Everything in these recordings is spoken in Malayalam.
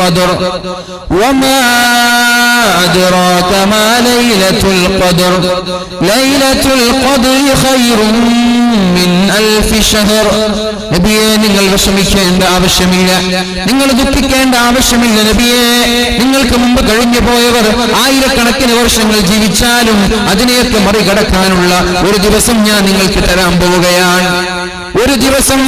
القدر وما أدراك ما ليلة القدر ليلة القدر خير من ألف شهر. നബിയെ, നിങ്ങൾ വിഷമിക്കേണ്ട ആവശ്യമില്ല, നിങ്ങൾ ദുഃഖിക്കേണ്ട ആവശ്യമില്ല നബിയെ. നിങ്ങൾക്ക് മുമ്പ് കഴിഞ്ഞു പോയവർ ആയിരക്കണക്കിന് വർഷങ്ങൾ ജീവിച്ചാലും അതിനെയൊക്കെ മറികടക്കാനുള്ള ഒരു ദിവസം ഞാൻ നിങ്ങൾക്ക് തരാൻ പോവുകയാണ്. ഒരു ദിവസം,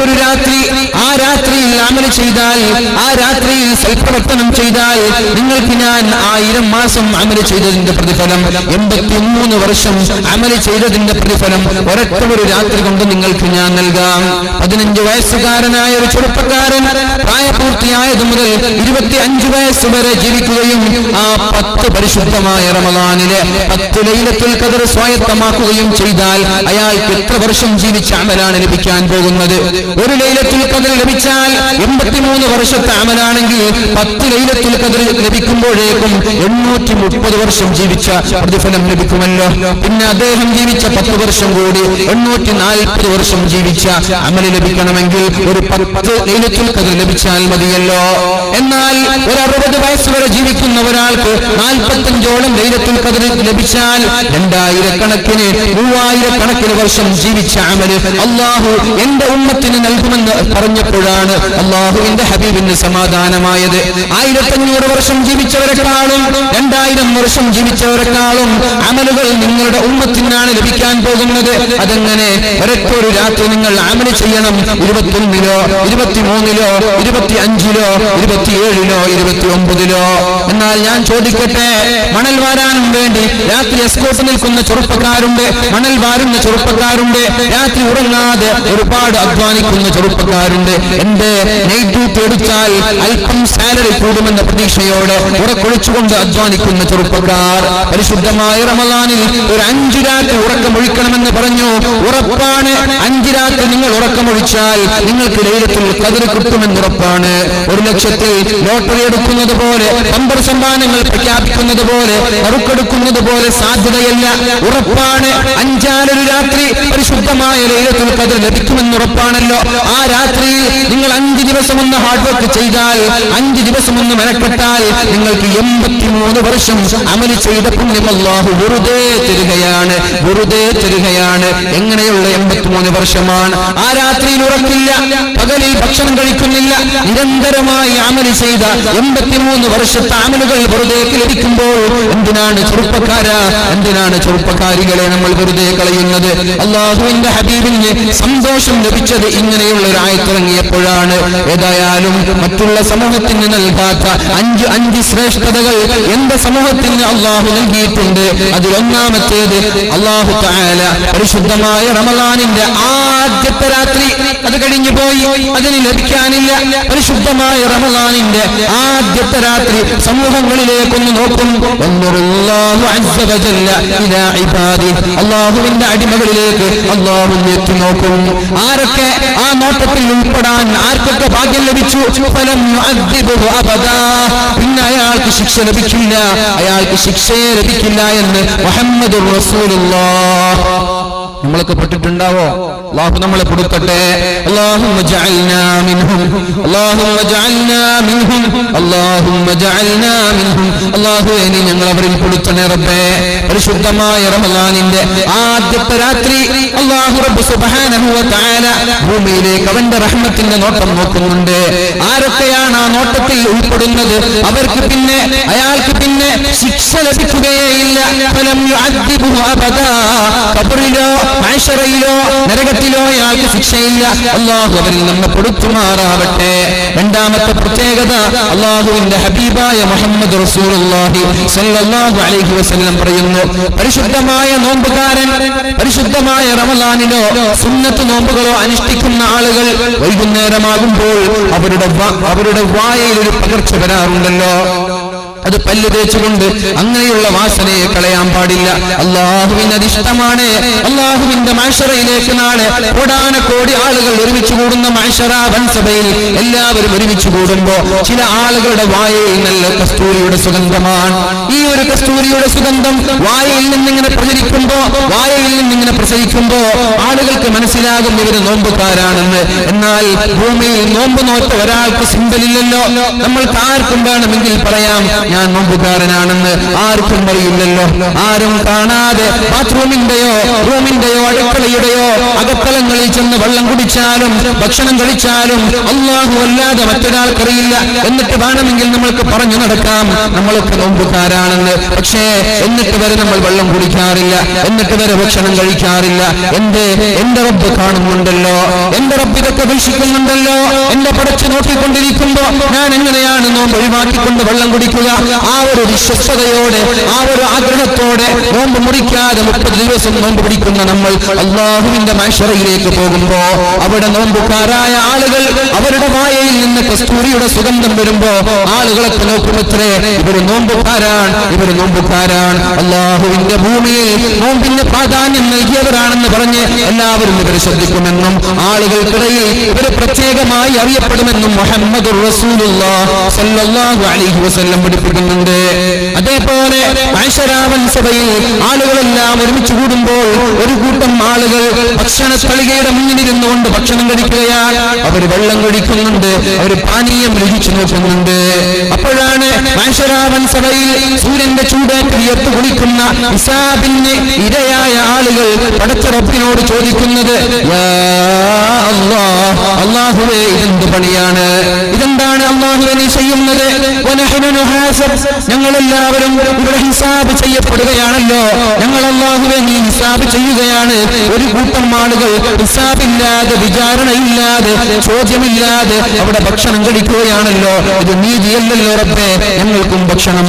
ഒരു രാത്രി, ആ രാത്രിയിൽ അമൽ ചെയ്താൽ, ആ രാത്രിയിൽ സൽപ്രവർത്തനം ചെയ്താൽ നിങ്ങൾക്ക് ഞാൻ 1000 മാസം അമൽ ചെയ്തതിന്റെ പ്രതിഫലം, 83 വർഷം അമൽ ചെയ്തതിന്റെ പ്രതിഫലം ഒരു രാത്രി കൊണ്ട് നിങ്ങൾക്ക് ഞാൻ നൽകാം. 15 വയസ്സുകാരനായ ഒരു ചെറുപ്പക്കാരൻ പ്രായപൂർത്തിയായത് മുതൽ 25 വയസ്സ് വരെ ജീവിക്കുകയും ആ 10 പരിശുദ്ധമായ റമളാനിലെ 10 ലൈലത്തുൽ ഖദർ സ്വായത്തമാക്കുകയും ചെയ്താൽ അയാൾക്ക് എത്ര വർഷം ജീവിച്ച അമലാണ് ലഭിക്കാൻ പോകുന്നത്? ഒരു ലൈലത്തുൽ ഖദർ ലഭിച്ചാൽ 83 വർഷത്തെ അമലാണെങ്കിൽ 10 ലൈലത്തുൽ ഖദർ ലഭിക്കുമ്പോഴേക്കും 830 വർഷം ജീവിച്ച പ്രതിഫലം ലഭിക്കുമല്ലോ. പിന്നെ അദ്ദേഹം ജീവിച്ച 10 വർഷം കൂടി 840 വർഷം ജീവിച്ച അമൽ ലഭിക്കണമെങ്കിൽ ഒരു 10 ലൈലത്തുൽ ഖദർ ലഭിച്ചാൽ മതിയല്ലോ. എന്നാൽ ഒരു 60 വയസ്സ് വരെ ജീവിക്കുന്ന ഒരാൾക്ക് 45ഓളം ലൈലത്തുൽ ഖദർ ലഭിച്ചാൽ 2000 കണക്കിന് 3000 കണക്കിന് വർഷം ജീവിച്ച അമൽ അല്ലാഹു എന്റെ ഉമ്മത്തിന് നൽകുമെന്ന് പറഞ്ഞപ്പോഴാണ് അല്ലാഹുവിന്റെ ഹബീബിന് സമാധാനമായത്. 1500 വർഷം ജീവിച്ചവരെക്കാളും 2000 വർഷം ജീവിച്ചവരെക്കാളും അമലുകൾ നിങ്ങളുടെ ഉമ്മത്തിനാണ് ലഭിക്കാൻ പോകുന്നത്. അതെങ്ങനെ? ഒരു രാത്രി നിങ്ങൾ അമൽ ചെയ്യണം. 21-ലോ 23-ലോ 25-ലോ 27-ലോ 29-ലോ. എന്നാൽ ഞാൻ ചോദിക്കട്ടെ, മണൽ വാരാനും വേണ്ടി രാത്രി എസ്കോട്ട് നിൽക്കുന്ന ചെറുപ്പക്കാരുണ്ട്, മണൽ വാരുന്ന ചെറുപ്പക്കാരുണ്ട്, രാത്രി ഉറങ്ങാതെ ഒരുപാട് അധ്വാനിക്കുന്ന ചെറുപ്പക്കാരുണ്ട്. എന്റെ നൈറ്റ് ഡ്യൂട്ടി എടുത്താൽ അല്പം സാലറി കൂടുമെന്ന പ്രതീക്ഷയോടെ ഉറക്കൊഴിച്ചുകൊണ്ട് അധ്വാനിക്കുന്ന ചെറുപ്പക്കാർ പരിശുദ്ധമായ റമളാനിൽ ഒരു 5 രാത്രി ഉറക്കമൊഴിക്കണമെന്ന് പറഞ്ഞു. ഉറപ്പാണ്, 5 രാത്രി നിങ്ങൾ ഉറക്കമൊഴിച്ചാൽ നിങ്ങൾക്ക് ലൈലത്തുൽ ഖദർ കിട്ടുമെന്ന് ഉറപ്പാണ്. 1 ലക്ഷത്തിൽ ലോട്ടറി എടുക്കുന്നത് പോലെ, ബമ്പർ സമ്മാനങ്ങൾ പ്രഖ്യാപിക്കുന്നത് പോലെ, നറുക്കെടുക്കുന്നത് പോലെ സാധ്യതയല്ല, ഉറപ്പാണ്. 5 രാത്രി പരിശുദ്ധമായ ലൈലത്തുൽ ഖദർ ലഭിക്കുമെന്ന് ഉറപ്പാണല്ലോ. ആ രാത്രിയിൽ നിങ്ങൾ 5 ദിവസം ഒന്ന് ഹാർഡ് വർക്ക് ചെയ്താൽ, 5 ദിവസം ഒന്ന് മെനക്കെട്ടാൽ നിങ്ങൾക്ക് 83 വർഷം അമൽ ചെയ്ത പുണ്യം അല്ലാഹു വെറുതെ തരികയാണ്, വെറുതെ തരികയാണ്. എങ്ങനെയുള്ള 83 വർഷമാണ്? ആ രാത്രിയിൽ ഉറക്കില്ല, പകലിൽ ഭക്ഷണം കഴിക്കുന്നില്ല, നിരന്തരമായി അമൽ ചെയ്ത 83 വർഷത്തെ അമലുകൾ വെറുതെ ലഭിക്കുമ്പോൾ എന്തിനാണ് ചെറുപ്പക്കാരാ, എന്തിനാണ് ചെറുപ്പക്കാരികളെ നമ്മൾ വെറുതെ കളയുന്നത്? അല്ലാഹുവിന്റെ ഹബീബിന് സന്തോഷം ലഭിച്ചത് ഇങ്ങനെയുള്ള ഒരു ആയത്തിറങ്ങിയപ്പോഴാണ്. ഏതായാലും മറ്റുള്ള സമൂഹത്തിന് നൽകാത്ത 5 ശ്രേഷ്ഠതകൾ എന്റെ സമൂഹത്തിന് അല്ലാഹു നൽകിയിട്ടുണ്ട്. അതിലൊന്നാമത്തേത് അല്ലാഹു തആല പരിശുദ്ധമായ റമളാനിന്റെ ആദ്യത്തെ രാത്രി അത് കഴിഞ്ഞു പോയി, അതിന് ലഭിക്കാനില്ല. പരിശുദ്ധമായ റമളാനിന്റെ ആദ്യത്തെ രാത്രി സമൂഹങ്ങളിലേക്കൊന്ന് നോക്കും. അല്ലാഹുവിന്റെ അടിമകളിലേക്ക് അല്ലാഹു എത്തി നോക്കും. ആരൊക്കെ ആ നോട്ടത്തിൽ ഉൾപ്പെടാൻ ആർക്കൊക്കെ ഭാഗ്യം ലഭിച്ചു? പിന്നെ അയാൾക്ക് ശിക്ഷ ലഭിക്കില്ല, അയാൾക്ക് ശിക്ഷയെ ലഭിക്കില്ല എന്ന് മുഹമ്മദുർ റസൂലുള്ളാഹ്. നമ്മളൊക്കെ പെട്ടിട്ടുണ്ടാവോ? അല്ലാഹു നമ്മളെ കൊടുക്കട്ടെ. അല്ലാഹുമ്മ ജഅൽനാ മിൻഹും, അല്ലാഹുമ്മ ജഅൽനാ മിൻഹും, അല്ലാഹുമ്മ ജഅൽനാ മിൻഹും. അല്ലാഹുവേ, നീ ഞങ്ങൾ അവരിൽ പെടുത്തണേ റബ്ബേ. പരിശുദ്ധമായ റമളാനിന്റെ ആദ്യത്തെ രാത്രി അല്ലാഹു റബ്ബ് സുബ്ഹാനഹു വ തആല ഭൂമിയിലേക്ക് അവന്റെ റഹ്മത്തിന്റെ നോട്ടം നോക്കുന്നുണ്ട്. ആരൊക്കെയാണ് ആ നോട്ടത്തിൽ ഉൾപ്പെടുന്നത് അവർക്ക് പിന്നെ അയാൾക്ക് പിന്നെ ശിക്ഷ ലഭിക്കുകയില്ല. ഫലം യുഅദ്ദിബുഹു അബദാ. ഖബറിലോ മഹ്ശറയിലോ നരകത്തിലോ അയാൾക്ക് ശിക്ഷയില്ല. അല്ലാഹു അവരിൽ നമ്മെ പെടുത്തുമാറാവട്ടെ. രണ്ടാമത്തെ പ്രത്യേകത അല്ലാഹുവിന്റെ ഹബീബായ മുഹമ്മദ് റസൂലുള്ളാഹി സ്വല്ലല്ലാഹു അലൈഹി വസല്ലം പറയുന്നു, പരിശുദ്ധമായ നോമ്പുകാരൻ പരിശുദ്ധമായ റമളാനിലോ സുന്നത്ത് നോമ്പുകളോ അനുഷ്ഠിക്കുന്ന ആളുകൾ വൈകുന്നേരമാകുമ്പോൾ അവരുടെ വായയിൽ ഒരു പകർച്ച വരാറുണ്ടല്ലോ. അത് പല്ല് തേച്ചുകൊണ്ട് അങ്ങനെയുള്ള വാസനയെ കളയാൻ പാടില്ല. അള്ളാഹുവിന് അതിഷ്ടമാണ്. അള്ളാഹുവിന്റെ മഹ്ശറയിലേക്ക് നാളെ കോടാനക്കോടി ആളുകൾ ഒരുമിച്ച് കൂടുന്ന മഹ്ശറ വൻസഭയിൽ എല്ലാവരും ഒരുമിച്ച് കൂടുമ്പോ ചില ആളുകളുടെ വായയിൽ നല്ല കസ്തൂരിയുടെ സുഗന്ധമാണ്. ഈ ഒരു കസ്തൂരിയുടെ സുഗന്ധം വായയിൽ നിന്നിങ്ങനെ പ്രസരിക്കുമ്പോ ആളുകൾക്ക് മനസ്സിലാകും ഇവര് നോമ്പുകാരാണെന്ന്. എന്നാൽ ഭൂമിയിൽ നോമ്പ് നോറ്റ ഒരാൾക്ക് സിമ്പലില്ലല്ലോ. നമ്മൾക്ക് ആർക്കും വേണമെങ്കിൽ പറയാം ഞാൻ നോമ്പുകാരനാണെന്ന്. ആർക്കും അറിയില്ലല്ലോ. ആരും കാണാതെ ബാത്റൂമിന്റെയോ റൂമിന്റെയോ അടുക്കളയുടെയോ അകത്തളങ്ങളിൽ ചെന്ന് വെള്ളം കുടിച്ചാലും ഭക്ഷണം കഴിച്ചാലും അല്ലാഹു അല്ലാതെ മറ്റൊരാൾക്കറിയില്ല. എന്നിട്ട് വേണമെങ്കിൽ നമ്മൾക്ക് പറഞ്ഞു നടക്കാം നമ്മളൊക്കെ നോമ്പുകാരാണെന്ന്. പക്ഷേ എന്നിട്ട് വരെ നമ്മൾ വെള്ളം കുടിക്കാറില്ല, എന്നിട്ട് വരെ ഭക്ഷണം കഴിക്കാറില്ല. എന്റെ റബ്ബ് കാണുന്നുണ്ടല്ലോ, എന്റെ റബ്ബ് ഇതൊക്കെ വീക്ഷിക്കുന്നുണ്ടല്ലോ. എന്റെ പടച്ചു നോക്കിക്കൊണ്ടിരിക്കുമ്പോ ഞാൻ എങ്ങനെയാണ് നോമ്പ് ഒഴിവാക്കിക്കൊണ്ട് വെള്ളം കുടിക്കുക? ആ ഒരു വിശ്വസ്തയോടെ, ആ ഒരു ആഗ്രഹത്തോടെ നോമ്പ് മുറിക്കാതെ 30 ദിവസം നോമ്പ് പിടിക്കുന്ന നമ്മൾ അല്ലാഹുവിന്റെ മഹ്ശറയിലേക്ക് പോകുമ്പോ അവിടെ നോമ്പുകാരായ ആളുകൾ അവരുടെ വായയിൽ നിന്ന് കസ്തൂരിയുടെ സുഗന്ധം വരുമ്പോ ആളുകളൊക്കെ നോക്കുമത്രേ ഇവര് നോമ്പുകാരാണ്. അല്ലാഹുവിന്റെ ഭൂമിയിൽ നോമ്പിന്റെ പ്രാധാന്യം നൽകിയവരാണെന്ന് പറഞ്ഞ് എല്ലാവരും ഇവർ ശ്രദ്ധിക്കുമെന്നും ആളുകൾക്കിടയിൽ ഇവർ പ്രത്യേകമായി അറിയപ്പെടുമെന്നും മുഹമ്മദുർ റസൂലുള്ളാഹി സ്വല്ലല്ലാഹു അലൈഹി വസല്ലം പഠിപ്പിക്കുന്നുണ്ട്. അതേപോലെ മഹ്ശറാവൻ സഭയിൽ ആളുകളെല്ലാം ഒരുമിച്ച് കൂടുമ്പോൾ ഒരു കൂട്ടം ആളുകൾ ഭക്ഷണ തളികയുടെ മുന്നിലിരുന്നു കൊണ്ട് ഭക്ഷണം കഴിക്കുകയാണ്. അവർ വെള്ളം കുടിക്കുന്നുണ്ട്, അവർ പാനീയം രുചിച്ചു നോക്കുന്നുണ്ട്. അപ്പോഴാണ് മഹ്ശറാവൻ സഭയിൽ സൂര്യന്റെ ചൂടേറ്റ് വിയർത്ത് കുടിക്കുന്ന ഹിസാബിന് ഇരയായ ആളുകൾ പടച്ച റബ്ബിനോട് ചോദിക്കുന്നത്, യാ അല്ലാഹ്, അല്ലാഹുവേ ഇതെന്ത് പണിയാണ്? ഇതെന്താണ് അല്ലാഹുവേ നീ ചെയ്യുന്നത്? ഞങ്ങളെല്ലാവരും ഇവിടെ ഹിസാബ് ചെയ്യപ്പെടുകയാണല്ലോ. ഞങ്ങൾ അല്ലാഹുവേ നീ ഹിസാബ് ചെയ്യുകയാണ്. ഒരു കൂട്ടം ആളുകൾ ഹിസാബില്ലാതെ, വിചാരണയില്ലാതെ, ചോദ്യമില്ലാതെ അവിടെ ഭക്ഷണം കഴിക്കുകയാണല്ലോ. ഇത് നീതിയല്ലല്ലോ റബ്ബേ. ഞങ്ങൾക്കും ഭക്ഷണം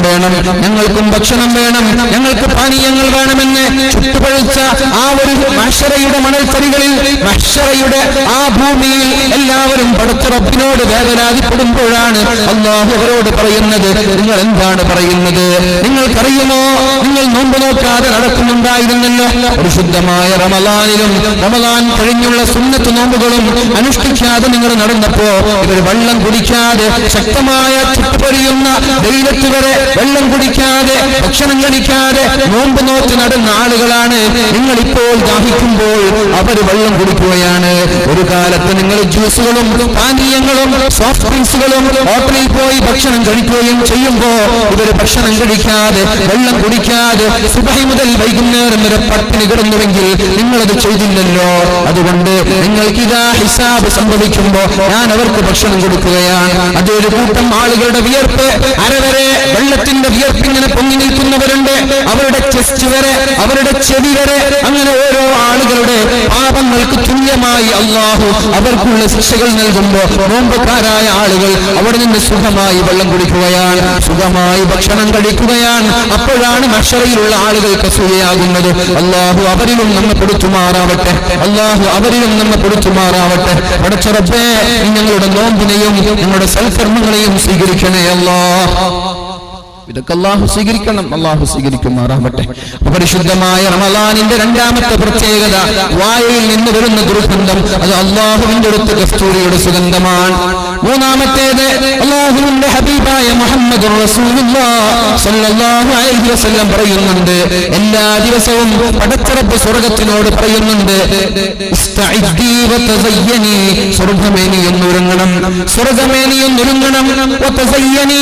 വേണം, ഞങ്ങൾക്ക് പാനീയങ്ങൾ വേണമെന്ന് ചുട്ടുപഴുത്ത ആ ഒരു മഹ്ശറയുടെ മണൽത്തരികളിൽ, മഹ്ശറയുടെ ആ ഭൂമിയിൽ എല്ലാവരും പടച്ച റബ്ബിനോട് വേദനാതിപ്പെടുമ്പോഴാണ് അല്ലാഹു അവരോട് പറയുന്നത്, നിങ്ങൾ എന്താണ് പറയുന്നത്? നിങ്ങൾക്കറിയുമോ, നിങ്ങൾ നോമ്പ് നോക്കാതെ നടക്കുന്നുണ്ടായിരുന്നല്ലോ. പരിശുദ്ധമായ റമളാനിലും റമളാൻ കഴിഞ്ഞുള്ള സുന്നത്ത് നോമ്പുകളും അനുഷ്ഠിക്കാതെ നിങ്ങൾ നടന്നപ്പോ ഇവർ വെള്ളം കുടിക്കാതെ, ശക്തമായ ചുട്ടുപൊരിയുന്ന വെയിലത്ത് വരെ വെള്ളം കുടിക്കാതെ, ഭക്ഷണം കഴിക്കാതെ നോമ്പ് നോറ്റ് നടന്ന ആളുകളാണ്. നിങ്ങൾ ഇപ്പോൾ ദാഹിക്കുമ്പോൾ അവർ വെള്ളം കുടിക്കുകയാണ്. ഒരു കാലത്ത് നിങ്ങൾ ജ്യൂസുകളും പാനീയങ്ങളും സോഫ്റ്റ് ഡ്രിങ്ക്സുകളും ഹോട്ടലിൽ പോയി ഭക്ഷണം കഴിക്കുകയും ചെയ്യുമ്പോ ഇവർ ഭക്ഷണം കഴിക്കാതെ, വെള്ളം കുടിക്കാതെ സുബഹി മുതൽ വൈകുന്നേരം വരെ പട്ടിണി കിടന്നുവെങ്കിൽ നിങ്ങളത് ചെയ്തില്ലല്ലോ. അതുകൊണ്ട് നിങ്ങൾക്ക് ഇതാ ഹിസാബ് സംഭവിക്കുമ്പോ ഞാൻ അവർക്ക് ഭക്ഷണം കൊടുക്കുകയാണ്. അതൊരു കൂട്ടം ആളുകളുടെ വിയർപ്പ്, അരവരെ വെള്ളത്തിന്റെ വിയർപ്പിങ്ങനെ പൊങ്ങി നിൽക്കുന്നവരുണ്ട്. അവരുടെ ചെസ്റ്റ് വരെ, അവരുടെ ചെവി വരെ, അങ്ങനെ ഓരോ ആളുകളുടെ പാപങ്ങൾക്ക് തുല്യമായി അല്ലാഹു അവർക്കുള്ള ശിക്ഷകൾ നൽകുമ്പോ നോമ്പുകാരായ ആളുകൾ അവിടെ നിന്ന് സുഖമായി വെള്ളം കുടിക്കുകയാണ്, സുഖമായി ഭക്ഷണം കഴിക്കുകയാണ്. അപ്പോഴാണ് മഹ്ശറയിലുള്ള ആളുകൾക്ക് അസൂയയാകുന്നത്. അല്ലാഹു അവരിലും നമ്മെ പെടുത്തുമാറാവട്ടെ, അല്ലാഹു അവരിലും നമ്മെ പെടുത്തുമാറാവട്ടെ. പടച്ച റബ്ബേ, ഞങ്ങളുടെ നോമ്പിനെയും ഞങ്ങളുടെ സൽക്കർമ്മങ്ങളെയും സ്വീകരിക്കണേ അല്ലാഹ്. ഇതൊക്കെ അല്ലാഹു സ്വീകരിക്കണം, അല്ലാഹു സ്വീകരിക്കുമാറാവട്ടെ. പരിശുദ്ധമായ റമളാനിന്റെ രണ്ടാമത്തെ പ്രത്യേകത, വായയിൽ നിന്ന് വരുന്ന ദുർഗന്ധം അത് അല്ലാഹുവിന്റെ അടുത്ത് കസ്തൂരിയുടെ സുഗന്ധമാണ്. മൂന്നാമത്തേത്, അല്ലാഹുവിന്റെ ഹബീബായ മുഹമ്മദുർ റസൂലുള്ളാഹി സ്വല്ലല്ലാഹു അലൈഹി വസല്ലം പറയുന്നുണ്ട്, എല്ലാ ദിവസവും പടച്ച റബ്ബ് സ്വർഗ്ഗത്തിനോട് പറയുന്നുണ്ട്, ഇസ്തഇദ്ദി വതസയ്യനി, സ്വർഗ്ഗമേ നീ ഒന്നൊരുങ്ങണം, സ്വർഗ്ഗമേ നീ ഒന്നൊരുങ്ങണം, വതസയ്യനി,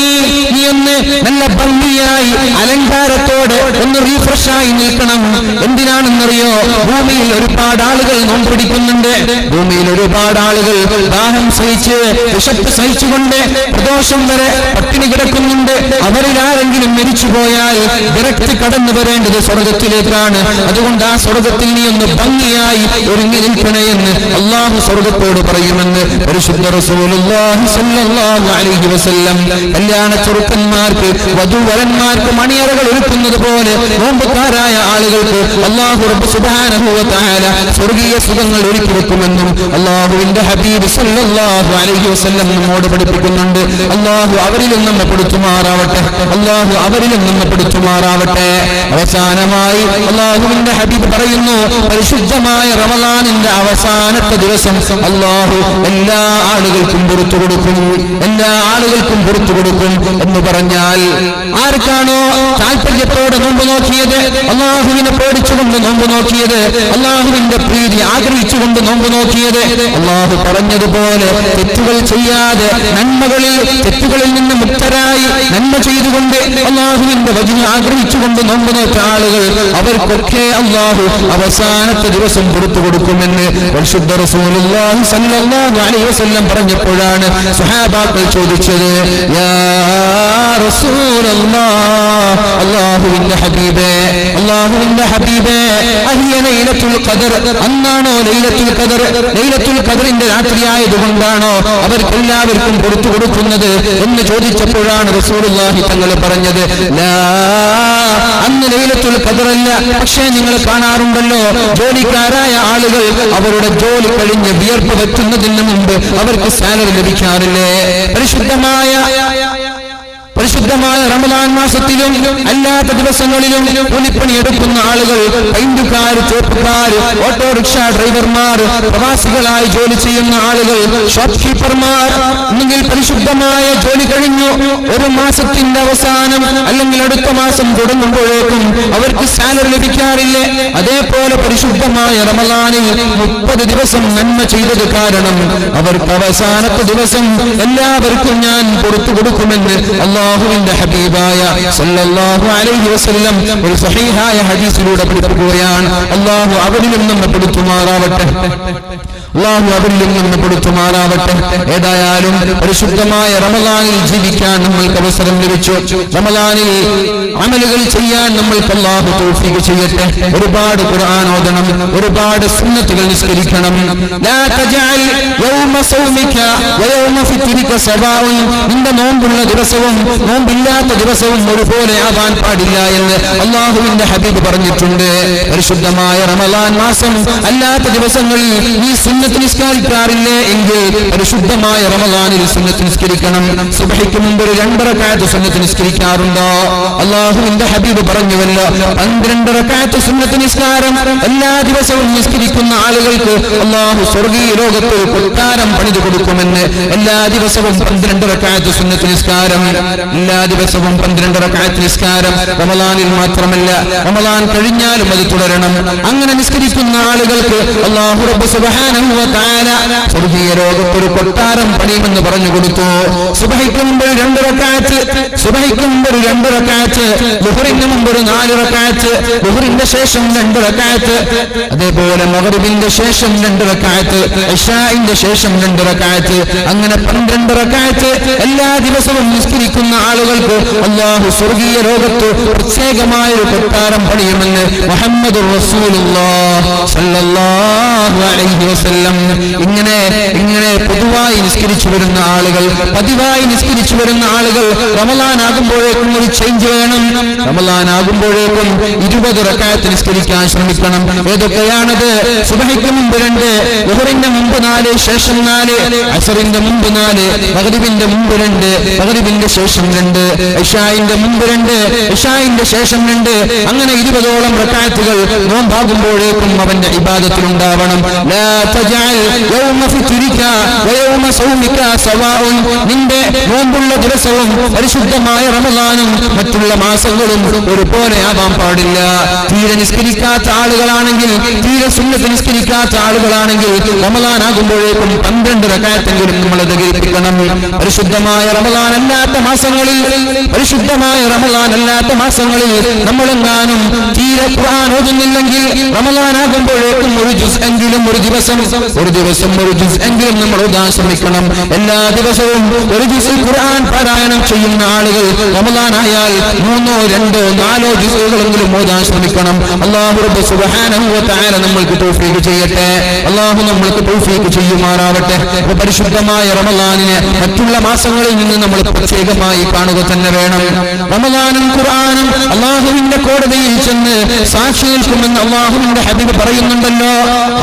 നീ ഒന്ന് നല്ല ഭംഗിയായി അലങ്കാരത്തോടെ ഒന്ന് റീഫ്രഷായി നിൽക്കണം. എന്തിനാണെന്നറിയോ? ഭൂമിയിൽ ഒരുപാട് ആളുകൾ നോമ്പ് പിടിക്കുന്നുണ്ട്. ഭൂമിയിൽ ഒരുപാട് ആളുകൾ ദാഹം സഹിച്ച്, വിശപ്പ് സഹിച്ചുകൊണ്ട് പ്രദോഷം വരെ പട്ടിണി കിടക്കുന്നുണ്ട്. അവരിൽ ആരെങ്കിലും മരിച്ചുപോയാൽ ഡയറക്റ്റ് കടന്നു വരേണ്ടത് സ്വർഗത്തിലേക്കാണ്. അതുകൊണ്ട് ആ സ്വർഗത്തിൽ നീ ഒന്ന് ഭംഗിയായി ഒരുങ്ങി നിൽക്കണേ എന്ന് അല്ലാഹു സ്വർഗത്തോട് പറയുമെന്ന് പരിശുദ്ധ റസൂലുള്ളാഹി സ്വല്ലല്ലാഹു അലൈഹി വസല്ലം. കല്യാണ ചെറുക്കന്മാർക്ക്, വധുവരന്മാർക്ക് മണിയറകൾ ഒരുക്കുന്നത് പോലെ നോമ്പുകാരായ ആളുകൾക്ക് അല്ലാഹു റബ്ബ് സുബ്ഹാനഹു വ തആല സ്വർഗീയ വലിയ സുഖങ്ങൾ ഒരുക്കി വെക്കുമെന്നും അല്ലാഹുവിന്റെ ഹബീബ് സല്ലല്ലാഹു അലൈഹി വസല്ലം നമ്മോട് പഠിപ്പിക്കുന്നുണ്ട്. അല്ലാഹു അവരിലും നമ്മെ പെടുത്തുമാറാവട്ടെ. അല്ലാഹു അവരിലും നമ്മെ പെടുത്തുമാറാവട്ടെ. അവസാനമായി അല്ലാഹുവിന്റെ ഹബീബ് പറയുന്നു, പരിശുദ്ധമായ റമളാനിന്റെ അവസാനത്തെ ദിവസം അല്ലാഹു എല്ലാ ആളുകൾക്കും പുറത്തു കൊടുക്കും, എല്ലാ ആളുകൾക്കും പുറത്തു കൊടുക്കും എന്ന് പറഞ്ഞാൽ ആർക്കാണോ താല്പര്യത്തോടെ നോമ്പ് നോക്കിയത്, അല്ലാഹുവിനെ പേടിച്ചുകൊണ്ട് നോമ്പ് നോക്കിയത്, അല്ലാഹുവിന്റെ പ്രീതി ആഗ്രഹിച്ചുകൊണ്ട് നോമ്പ് നോക്കിയത്, അല്ലാഹു പറഞ്ഞതുപോലെ തെറ്റുകൾ ചെയ്യാതെ തെറ്റുകളിൽ നിന്ന് മുക്തരായി നന്മ ചെയ്തുകൊണ്ട് അല്ലാഹുവിന്റെ വചനം ആഗ്രഹിച്ചുകൊണ്ട് നോമ്പ് നോക്കിയ ആളുകൾ അവർക്കൊക്കെ അല്ലാഹു അവസാനത്തെ ദിവസം പുറത്തു കൊടുക്കുമെന്ന് പരിശുദ്ധ റസൂലുള്ളാഹി സ്വല്ലല്ലാഹു അലൈഹി വസല്ലം പറഞ്ഞപ്പോഴാണ് സ്വഹാബാക്കൾ ചോദിച്ചത്, യാ റസൂലല്ലാഹ്, അല്ലാഹുവിന്റെ ഹബീബേ, അല്ലാഹുവിന്റെ ഹബീബേ, അഹിയ ലൈലത്തുൽ ഖദർ, അന്നാണോ ലൈലത്തുൽ ഖദർ, ലൈലത്തുൽ ഖദറിന്റെ രാത്രിയായതുകൊണ്ടാണോ അവർക്കെല്ലാവർക്കും പുറത്തു കൊടുക്കുന്നത് എന്ന് ചോദിച്ചപ്പോഴാണ് റസൂലുള്ളാഹി തങ്ങൾ പറഞ്ഞത്, ലാ, അന്ന് ലൈലത്തുൽ ഖദറല്ല. പക്ഷേ നിങ്ങൾ കാണാറുണ്ടല്ലോ, ജോലിക്കാരായ ആളുകൾ അവരുടെ ജോലി കഴിഞ്ഞ് വിയർപ്പ് വെക്കുന്നതിന് മുമ്പ് അവർക്ക് സാലറി ലഭിക്കാറില്ലേ? പരിശുദ്ധമായ റമളാൻ മാസത്തിലും അല്ലാത്ത ദിവസങ്ങളിലും കൂലിപ്പണി എടുക്കുന്ന ആളുകൾ, പെയിന്റുകാർ, ചോപ്പുകാർ, ഓട്ടോറിക്ഷ ഡ്രൈവർമാർ, പ്രവാസികളായി ജോലി ചെയ്യുന്ന ആളുകൾ, ഷോപ്പ് കീപ്പർമാർ, അല്ലെങ്കിൽ പരിശുദ്ധമായ ജോലി കഴിഞ്ഞു ഒരു മാസത്തിന്റെ അവസാനം അല്ലെങ്കിൽ അടുത്ത മാസം തുടങ്ങുമ്പോഴേക്കും അവർക്ക് സാലറി ലഭിക്കാറില്ലേ? അതേപോലെ പരിശുദ്ധമായ റമളാനിൽ 30 ദിവസം നന്മ ചെയ്തത് കാരണം അവർക്ക് അവസാനത്തെ ദിവസം എല്ലാവർക്കും ഞാൻ പുറത്തു കൊടുക്കുമെന്ന് അല്ലാഹുവിന്റെ ഹബീബായ സല്ലല്ലാഹു അലൈഹി വസല്ലം ഒരു സഹീഹായ ഹദീസിലൂടെ പഠിപ്പിക്കുകയാണ്. അല്ലാഹു അവരിലും നമ്മെ പെടുത്തുമാറാവട്ടെ. അല്ലാഹു അവരിലും നമ്മെ പെടുത്തുമാറാവട്ടെ. ഏതായാലും പരിശുദ്ധമായ റമളാനിൽ ജീവിക്കാൻ നമ്മൾക്ക് അവസരം ലഭിച്ചു. റമളാനിൽ അമലുകൾ ചെയ്യാൻ നമ്മൾക്ക് അല്ലാഹു തൗഫീഖ് ചെയ്യട്ടെ. ഒരുപാട് ഖുർആൻ ഓതണം, ഒരുപാട് സുന്നത്തുകൾ നിസ്കരിക്കണം. ലാ തജഅൽ യൗമ സൗമിക വയൗമ ഫിത്രിക സവാഉൻ, നിന്റെ നോമ്പുള്ള ദിവസവും നോമ്പില്ലാത്ത ദിവസവും ഒരുപോലെ ആവാൻ പാടില്ല എന്ന് അല്ലാഹുവിന്റെ ഹബീബ് പറഞ്ഞിട്ടുണ്ട്. പരിശുദ്ധമായ റമളാൻ മാസം അല്ലാത്ത ദിവസങ്ങളിൽ നീ സുന്നത്ത് നിസ്കരിക്കാറില്ലേ എങ്കിൽ പരിശുദ്ധമായ റമളാനിൽ സുന്നത്ത് നിസ്കരിക്കണം. സുബ്ഹിക്ക് മുമ്പ് 2 റക്അത്ത് സുന്നത്ത് നിസ്കരിക്കാറുണ്ടോ? അല്ലാഹുവിന്റെ ഹബീബ് പറഞ്ഞുവല്ലോ, 12 റക്അത്ത് സുന്നത്ത് നിസ്കാരം എല്ലാ ദിവസവും നിസ്കരിക്കുന്ന ആളുകൾക്ക് അല്ലാഹു സ്വർഗീയ ലോകത്ത് കൊട്ടാരം പണിതു കൊടുക്കുമെന്ന്. എല്ലാ ദിവസവും 12 റക്അത്ത് സുന്നത്ത് നിസ്കാരം, എല്ലാ ദിവസവും 12 റക്അത്ത് നിസ്കാരം. റമളാനിൽ മാത്രമല്ല, റമളാൻ കഴിഞ്ഞാലും അത് തുടരണം. അങ്ങനെ നിസ്കരിക്കുന്ന ആളുകൾക്ക് അല്ലാഹു റബ്ബ് സുബ്ഹാനഹു വ തആല സ്വർഗീയ ലോകത്ത് ഒരു കൊട്ടാരം പണിയുമെന്ന് പറഞ്ഞു കൊടുത്തു. സുബ്ഹിക്ക് മുമ്പ് 2 റക്അത്ത്, സുബ്ഹിക്ക് മുമ്പ് 2 റക്അത്ത്, ളുഹറിന് മുമ്പ് 4 റക്അത്ത്, ളുഹറിന്റെ ശേഷം 2 റക്അത്ത്, അതേപോലെ മഗ്രിബിന്റെ ശേഷം 2 റക്അത്ത്, ഇശാഇന്റെ ശേഷം 2 റക്അത്ത്, അങ്ങനെ 12 റക്അത്ത് എല്ലാ ദിവസവും നിസ്കരിക്കുന്ന ആളുകൾക്ക് അല്ലാഹു സ്വർഗീയ ലോകത്ത് പ്രത്യേകമായ ഒരു കൊട്ടാരം പണിയുമെന്ന് മുഹമ്മദുർ റസൂലുള്ളാഹി സ്വല്ലല്ലാഹു അലൈഹി വസല്ലം. ഇങ്ങനെ പൊതുവായി നിസ്കരിച്ചു വരുന്ന ആളുകൾ, പതിവായി നിസ്കരിച്ചു വരുന്ന ആളുകൾ റമളാൻ ആകുമ്പോഴേക്കും ഒരു ചേഞ്ച് വേണം. റമളാൻ ആകുമ്പോഴേക്കും 20 റക്അത്ത് നിസ്കരിക്കാൻ ശ്രമിക്കണം. ഏതൊക്കെയാണത്? സുബ്ഹിക്ക് മുമ്പ് 2, ളുഹറിന്റെ മുമ്പ് 4, ശേഷം 4, അസ്റിന്റെ മുമ്പ് 4, മഗ്രിബിന്റെ മുമ്പ് 2, മഗ്രിബിന്റെ ശേഷം 2, ഇശാഇന്റെ മുമ്പ് 2, ഇശാഇന്റെ ശേഷം 2, അങ്ങനെ 20ഓളം റക്അത്തുകൾ നോമ്പാകുമ്പോഴേക്കും അവന്റെ ഇബാദത്തിൽ ഉണ്ടാവണം. ലാ തജഅൽ യൗമ ഫിത്രിക വയൗമ സൗമിക സവാഉൻ, നിന്റെ നോമ്പുള്ള ദിവസവും പരിശുദ്ധമായ റമളാനും മറ്റുള്ള മാസങ്ങളും ഒരുപോലെ ആവാൻ പാടില്ല. തീരെ നിസ്കരിക്കാത്ത ആളുകളാണെങ്കിൽ, തീരെ സുന്നത്ത് നിസ്കരിക്കാത്ത ആളുകളാണെങ്കിൽ റമളാൻ ആകുമ്പോഴേക്കും 12 റക്അത്തെങ്കിലും നമ്മൾ ദഹിപ്പിക്കണം. പരിശുദ്ധമായ റമളാൻ അല്ലാത്ത മാസങ്ങളിൽ, പരിശുദ്ധമായ റമളാൻ അല്ലാത്ത മാസങ്ങളിൽ നമ്മളെങ്ങാനും തീരെ ഖുർആൻ ഓതുന്നില്ലെങ്കിൽ റമളാൻ ആകുമ്പോഴേക്കും ഒരു ജുസ് എങ്കിലും ഒരു ദിവസം ഒരു ജുസ് എങ്കിലും നമ്മൾ ഓതാൻ ശ്രമിക്കണം. എല്ലാ ദിവസവും ഒരു ജുസ് ഖുർആൻ പാരായണം ചെയ്യുന്ന ആളുകൾ റമളാനായാൽ 3, 2, 4 ജുസുകളെങ്കിലും ഓതാൻ ശ്രമിക്കണം. അല്ലാഹു റബ്ബ് സുബ്ഹാനഹു വ തആല നമ്മൾക്ക് തൗഫീഖ് ചെയ്യട്ടെ. അല്ലാഹു നമ്മൾക്ക് തൗഫീഖ് ചെയ്യുമാറാവട്ടെ. പരിശുദ്ധമായ റമളാനിനെ മറ്റുള്ള മാസങ്ങളിൽ നിന്ന് നമ്മൾ പ്രത്യേകമായി കാണുക തന്നെ വേണം. റമളാനും ഖുർആനും അല്ലാഹുവിന്റെ കോടതിയിൽ ചെന്ന് സാക്ഷി നിൽക്കുമെന്ന് അല്ലാഹുവിന്റെ ഹബീബ് പറയുന്നുണ്ടല്ലോ.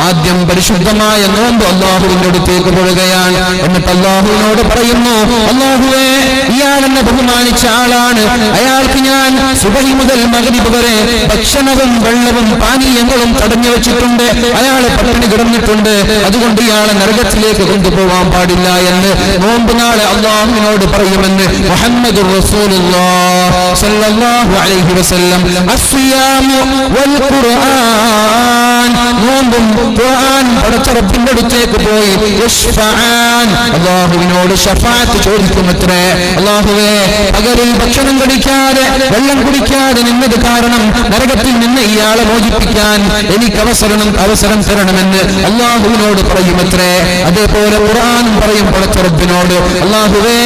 ആദ്യം പരിശുദ്ധമായ നോമ്പ് അല്ലാഹുവിന്റെ അടുത്തേക്ക് പോവുകയാണ്. എന്നിട്ട് അല്ലാഹുവിനോട് പറയുന്നു, അല്ലാഹുവേ, ഇയാൾ എന്നെ ബഹുമാനിച്ച ആളാണ്, അയാൾക്ക് ഞാൻ സുബഹി മുതൽ മഗ്രിബ് വരെ ഭക്ഷണവും വെള്ളവും പാനീയങ്ങളും തടഞ്ഞു വെച്ചിട്ടുണ്ട്, അയാളെ പട്ടിണി കിടന്നിട്ടുണ്ട്, അതുകൊണ്ട് ഇയാളെ നരകത്തിലേക്ക് കൊണ്ടുപോകാൻ പാടില്ല എന്ന് നോമ്പ് നാളെ അല്ലാഹുവിനോട് പറയുമെന്ന് മുഹമ്മദുർ റസൂലുള്ളാഹി സ്വല്ലല്ലാഹു അലൈഹി വസല്ലം. അസ്സിയാമു വൽ ഖുർആൻ, നോമ്പും ഖുർആൻ പടച്ച റബ്ബിന്റെ അടുത്തേക്ക് പോയി യശ്ഫഅൻ, അല്ലാഹുവിനോട് ശഫാഅത്ത് ചോദിക്കുമത്രേ. അല്ലാഹുവേ, പകലിൽ ഭക്ഷണം കഴിക്കാതെ വെള്ളം കുടിക്കാതെ നിന്നത് കാരണം നരകത്തിൽ നിന്ന് ഇയാളെ മോചിപ്പിക്കാൻ എനിക്ക് അവസരം തരണമെന്ന് അല്ലാഹുവിനോട് പറയുമത്രേ. അതേപോലെ ഖുർആനും പറയും പടച്ച റബ്ബിനോട്, അല്ലാഹുവേ,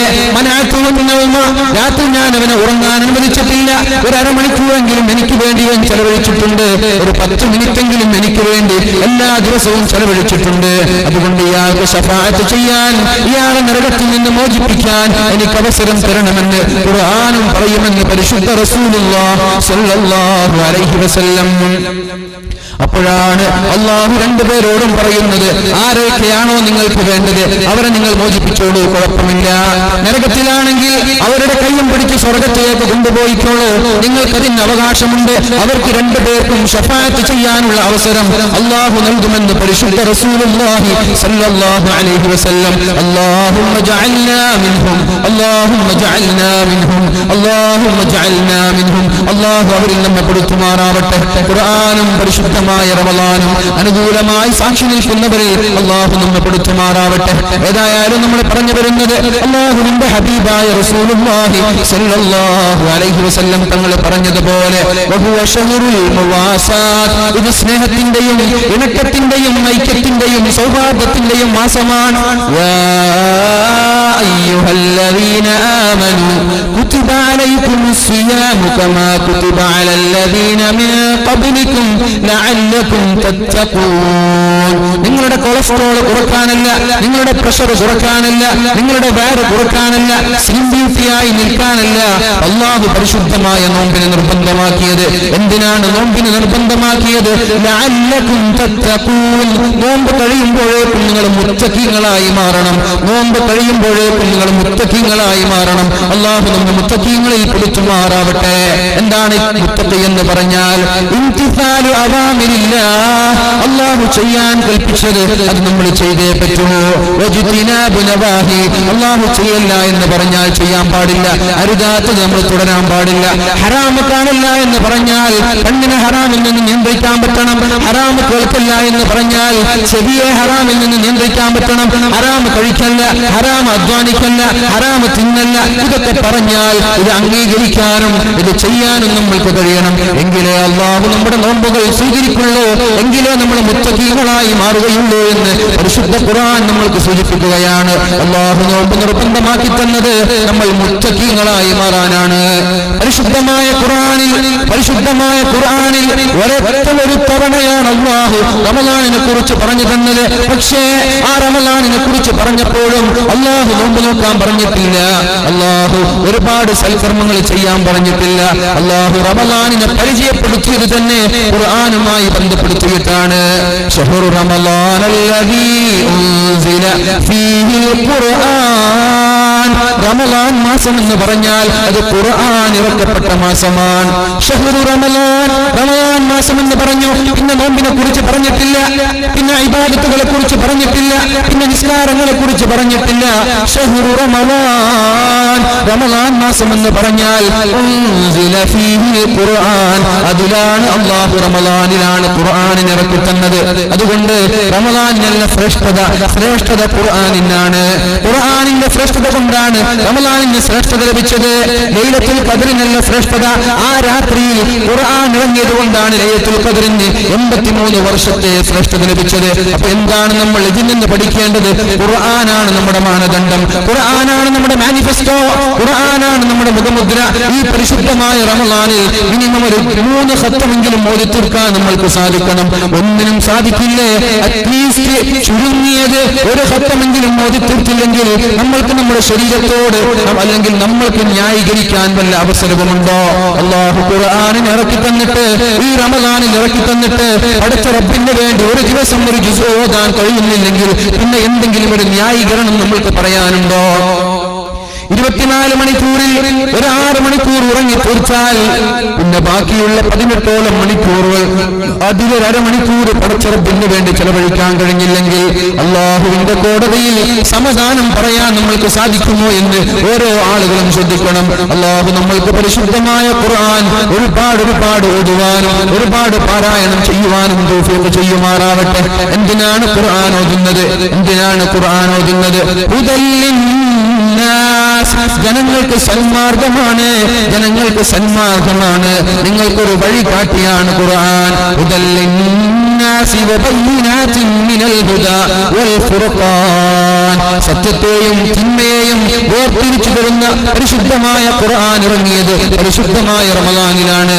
രാത്രി ഞാൻ അവനെ ഉറങ്ങാൻ അനുവദിച്ചിട്ടില്ല, ഒരു അരമണിക്കൂറെങ്കിലും എനിക്ക് വേണ്ടി ഞാൻ ചെലവഴിച്ചിട്ടുണ്ട്, ഒരു 10 മിനിറ്റെങ്കിലും എനിക്ക് വേണ്ടി എല്ലാ ദിവസവും ചെലവഴിച്ചിട്ടുണ്ട്, അതുകൊണ്ട് ഇയാൾക്ക് ശഫാഅത്ത് ചെയ്യാൻ, ഇയാളെ നരകത്തിൽ നിന്ന് മോചിപ്പിക്കാൻ എനിക്ക് അവസരം തരണമെന്ന് ഖുർആനും പറയുമെന്ന് പരിശുദ്ധ റസൂലുള്ളാഹി സ്വല്ലല്ലാഹു അലൈഹി വസല്ലം. അപ്പോഴാണ് അല്ലാഹു രണ്ടുപേരോടും പറയുന്നത്, ആരൊക്കെയാണോ നിങ്ങൾക്ക് വേണ്ടത് അവരെ നിങ്ങൾ മോചിപ്പിച്ചോളൂ, കുഴപ്പമില്ല. നരകത്തിലാണെങ്കിൽ അവരുടെ കയ്യും പിടിച്ച് സ്വർഗത്തിലേക്ക് കൊണ്ടുപോയിക്കോളൂ, നിങ്ങൾക്കതിന് അവകാശമുണ്ട്. അവർക്ക് 2 പേർക്കും ശഫാഅത്ത് ചെയ്യാനുള്ള അവസരം അല്ലാഹു നൽകുമെന്ന് പരിശുദ്ധ റസൂലുള്ളാഹി സ്വല്ലല്ലാഹു അലൈഹി വസല്ലം. അല്ലാഹുമ്മ ജഅൽനാ മിൻഹും, അല്ലാഹുമ്മ ജഅൽനാ മിൻഹും, അല്ലാഹുമ്മ ജഅൽനാ മിൻഹും. അല്ലാഹു അവരിൽ നമ്മെ പെടുത്തുമാറാവട്ടെ. ഖുർആനും പരിശുദ്ധ റമളാനും അനുകൂലമായി സാക്ഷി നിൽക്കുന്നവരിൽ അല്ലാഹു നമ്മെ പെടുത്തുമാറാവട്ടെ. ഏതായാലും നമ്മൾ പറഞ്ഞു വരുന്നത് അല്ലാഹുവിന്റെ ഹബീബായ റസൂലുള്ളാഹി സ്വല്ലല്ലാഹു അലൈഹി വസല്ലം തങ്ങൾ പറഞ്ഞതുപോലെ വഹുവ ശഹറുൽ മുവാസാത്ത്, ഇത് സ്നേഹത്തിന്റെയും ഇണക്കത്തിന്റെയും ഐക്യത്തിന്റെയും സൗഹാർദ്ദത്തിന്റെയും മാസമാണ്. യാ അയ്യുഹല്ലദീന ആമനൂ കുതിബ അലൈക്കുമുസ് സിയാമു കമാ കുതിബ അലല്ലദീന മിൻ ഖബ്ലിക്കും ലഅല്ലകും തത്തഖൂൻ. നിങ്ങളുടെ കൊളസ്ട്രോൾ കുറക്കാനല്ല, നിങ്ങളുടെ പ്രഷർ കുറക്കാനല്ല, നിങ്ങളുടെ വയറ് കുറക്കാനല്ല, സ്ലിം ബ്യൂട്ടിയായി നിൽക്കാനല്ല അല്ലാഹു പരിശുദ്ധമായ നോമ്പിനെ നിർബന്ധമാക്കിയത്. എന്തിനാണ് നോമ്പിനെ നിർബന്ധമാക്കിയത്? ലഅല്ലകും തത്തഖൂൻ. നോമ്പ് കഴിയുമ്പോഴേക്കും നിങ്ങൾ മുത്തഖീങ്ങളായി മാറണം. നോമ്പ് കഴിയുമ്പോഴേക്കും നിങ്ങൾ മുത്തഖീങ്ങളായി മാറണം. അല്ലാഹു നമ്മെ മുത്തഖീങ്ങളിൽ പെടുത്തുമാറാവട്ടെ. എന്താണ് മുത്തഖി എന്ന് പറഞ്ഞാൽ? ഇംതിസാലു അവാമിരില്ലാഹ്, അല്ലാഹു ചെയ്യാൻ കൽപ്പിച്ചത് അത് നമ്മൾ ചെയ്തേ പറ്റൂ. വജ്തിനാബു നവാഹി, അല്ലാഹു ചെയ്യല്ല എന്ന് പറഞ്ഞാൽ ചെയ്യാൻ പാടില്ല, അരുതാത്തത് നമ്മൾ തുടരാൻ പാടില്ല. ഹറാമ് കാണില്ല എന്ന് പറഞ്ഞാൽ കണ്ണിനെ ഹറാമിൽ നിന്ന് നിയന്ത്രിക്കാൻ പറ്റണം. ഹറാമ് കേൾക്കില്ല എന്ന് പറഞ്ഞാൽ ചെവിയെ ഹറാമിൽ നിന്ന് നിയന്ത്രിക്കാൻ പറ്റണം. ഹറാമ് കഴിക്കല്ല, ഹറാമ് അധ്വാനിക്കല്ല, ഹറാമ് തിന്നല്ല, ഇതൊക്കെ പറഞ്ഞാൽ ഇത് അംഗീകരിക്കാനും ഇത് ചെയ്യാനും നമ്മൾക്ക് കഴിയണം. എങ്കിലേ അല്ലാഹു നമ്മുടെ നോമ്പുകൾ സ്വീകരിക്കുള്ളൂ, എങ്കിലേ നമ്മൾ മുത്തഖീകളായി മാറുകയുള്ളൂ എന്ന് പരിശുദ്ധ ഖുർആൻ നമ്മൾക്ക് സൂചിപ്പിക്കുകയാണ്. അല്ലാഹു നോമ്പ് നിർബന്ധമാക്കി തന്നത് നമ്മൾ മുത്തഖീകളായി മാറാനാണ്. പരിശുദ്ധമായ ഖുർആനിൽ ഒരു തവണയാണ് അല്ലാഹു റമളാനിനെ കുറിച്ച് പറഞ്ഞു തന്നത്. പക്ഷേ ആ റമളാനിനെ കുറിച്ച് പറഞ്ഞപ്പോഴും അല്ലാഹു നോമ്പ് നോക്കാൻ പറഞ്ഞിട്ടില്ല, അല്ലാഹു ഒരുപാട് സൽക്കർമ്മങ്ങൾ ചെയ്യാൻ പറഞ്ഞിട്ടില്ല. അല്ലാഹു റമളാനിനെ പരിചയപ്പെടുത്തിയത് തന്നെ ഖുർആനുമായി ബന്ധപ്പെടുത്തിയിട്ടാണ്. ശഹ്റു റമളാനല്ലദീ ഉൻസില ഫീഹിൽ ഖുർആൻ. റമളാൻ മാസം എന്ന് പറഞ്ഞാൽ അത് ഖുർആൻ ഇറക്കപ്പെട്ട മാസമാണ്. ശഹ്റു റമളാൻ, റമളാൻ മാസം എന്ന് പറഞ്ഞു. പിന്നെ നോമ്പിനെ കുറിച്ച് പറഞ്ഞിട്ടില്ല, പിന്നെ ഇബാദത്തുകളെ കുറിച്ച് പറഞ്ഞിട്ടില്ല, പിന്നെ നിസ്കാരങ്ങളെ കുറിച്ച് പറഞ്ഞിട്ടില്ല. ശഹ്റു റമളാൻ, റമളാൻ മാസം എന്ന് പറഞ്ഞാൽ ഉൻസില ഫീഹിൽ ഖുർആൻ, അതിലാണ് അല്ലാഹു റമളാനിലാണ് ഖുർആനിനെ ഇറക്കി തന്നത്. അതുകൊണ്ട് റമളാനിനുള്ള ശ്രേഷ്ഠത ഖുർആനിനാണ്. ഖുർആനിന്റെ ശ്രേഷ്ഠത കൊണ്ടാണ് എന്തുകൊണ്ടാണ് റമളാനിന് ശ്രേഷ്ഠത ലഭിച്ചത്? ലൈലത്തുൽ ഖദ്റിനുള്ള ശ്രേഷ്ഠത ആ രാത്രിയിൽ ഖുർആൻ ഇറങ്ങിയത് കൊണ്ടാണ് ലൈലത്തുൽ ഖദ്റിന് 83 വർഷത്തെ ശ്രേഷ്ഠത ലഭിച്ചത്. അപ്പൊ എന്താണ് നമ്മൾ ഇതിൽ നിന്ന് പഠിക്കേണ്ടത്? ഖുർആനാണ് നമ്മുടെ മാനദണ്ഡം, ഖുർആനാണ് നമ്മുടെ മാനിഫെസ്റ്റോ, ഖുർആനാണ് നമ്മുടെ മുഖമുദ്ര. ഈ പരിശുദ്ധമായ റമളാനിൽ മിനിമം ഒരു 3 ഖത്തമെങ്കിലും ഓതി തീർക്കാൻ നമ്മൾക്ക് സാധിക്കണം. ഒന്നിനും സാധിക്കില്ലേ? അറ്റ്ലീസ്റ്റ് ചുരുങ്ങിയത് ഒരു ഖത്തമെങ്കിലും ഓതി തീർത്തില്ലെങ്കിൽ നമ്മൾക്ക് നമ്മുടെ ശരീരത്തോട് അല്ലെങ്കിൽ നമ്മൾക്ക് ന്യായീകരിക്കാൻ വല്ല അവസരവുമുണ്ടോ? അല്ലാഹു ഖുർആനിൽ ഇറക്കി തന്നിട്ട്, ഈ റമളാനിൽ ഇറക്കി തന്നിട്ട് അടുത്ത റബ്ബിന് വേണ്ടി ഒരു ദിവസം ഒരു ജുസ് ഓതാൻ കഴിയുന്നില്ലെങ്കിൽ പിന്നെ എന്തെങ്കിലും ഒരു ന്യായീകരണം നമ്മൾക്ക് പറയാനുണ്ടോ? 24 മണിക്കൂറിൽ ഒരു 6 മണിക്കൂർ ഉറങ്ങി തീർച്ചാൽ പിന്നെ ബാക്കിയുള്ള 18ഓളം മണിക്കൂറുകൾ അതിലൊരു അരമണിക്കൂർ പടച്ച റബ്ബിന് വേണ്ടി ചെലവഴിക്കാൻ കഴിഞ്ഞില്ലെങ്കിൽ അല്ലാഹുവിന്റെ കോടതിയിൽ സമാധാനം പറയാൻ നമ്മൾക്ക് സാധിക്കുമോ എന്ന് ഓരോ ആളുകളും ശ്രദ്ധിക്കണം. അല്ലാഹു നമ്മൾക്ക് പരിശുദ്ധമായ ഖുർആൻ ഒരുപാട് ഓതുവാനും ഒരുപാട് പാരായണം ചെയ്യുവാനും തൗഫീഖ് ചെയ്യുമാറാവട്ടെ. എന്തിനാണ് ഖുർആൻ ഓതുന്നത്? ജനങ്ങൾക്ക് സന്മാർഗമാണ്, നിങ്ങൾക്കൊരു വഴി കാട്ടിയാണ് ഖുർആൻ. സത്യത്തെയും തിന്മയെയും വേർതിരിച്ചു തരുന്ന പരിശുദ്ധമായ ഖുർആൻ ഇറങ്ങിയത് പരിശുദ്ധമായ റമളാനിലാണ്.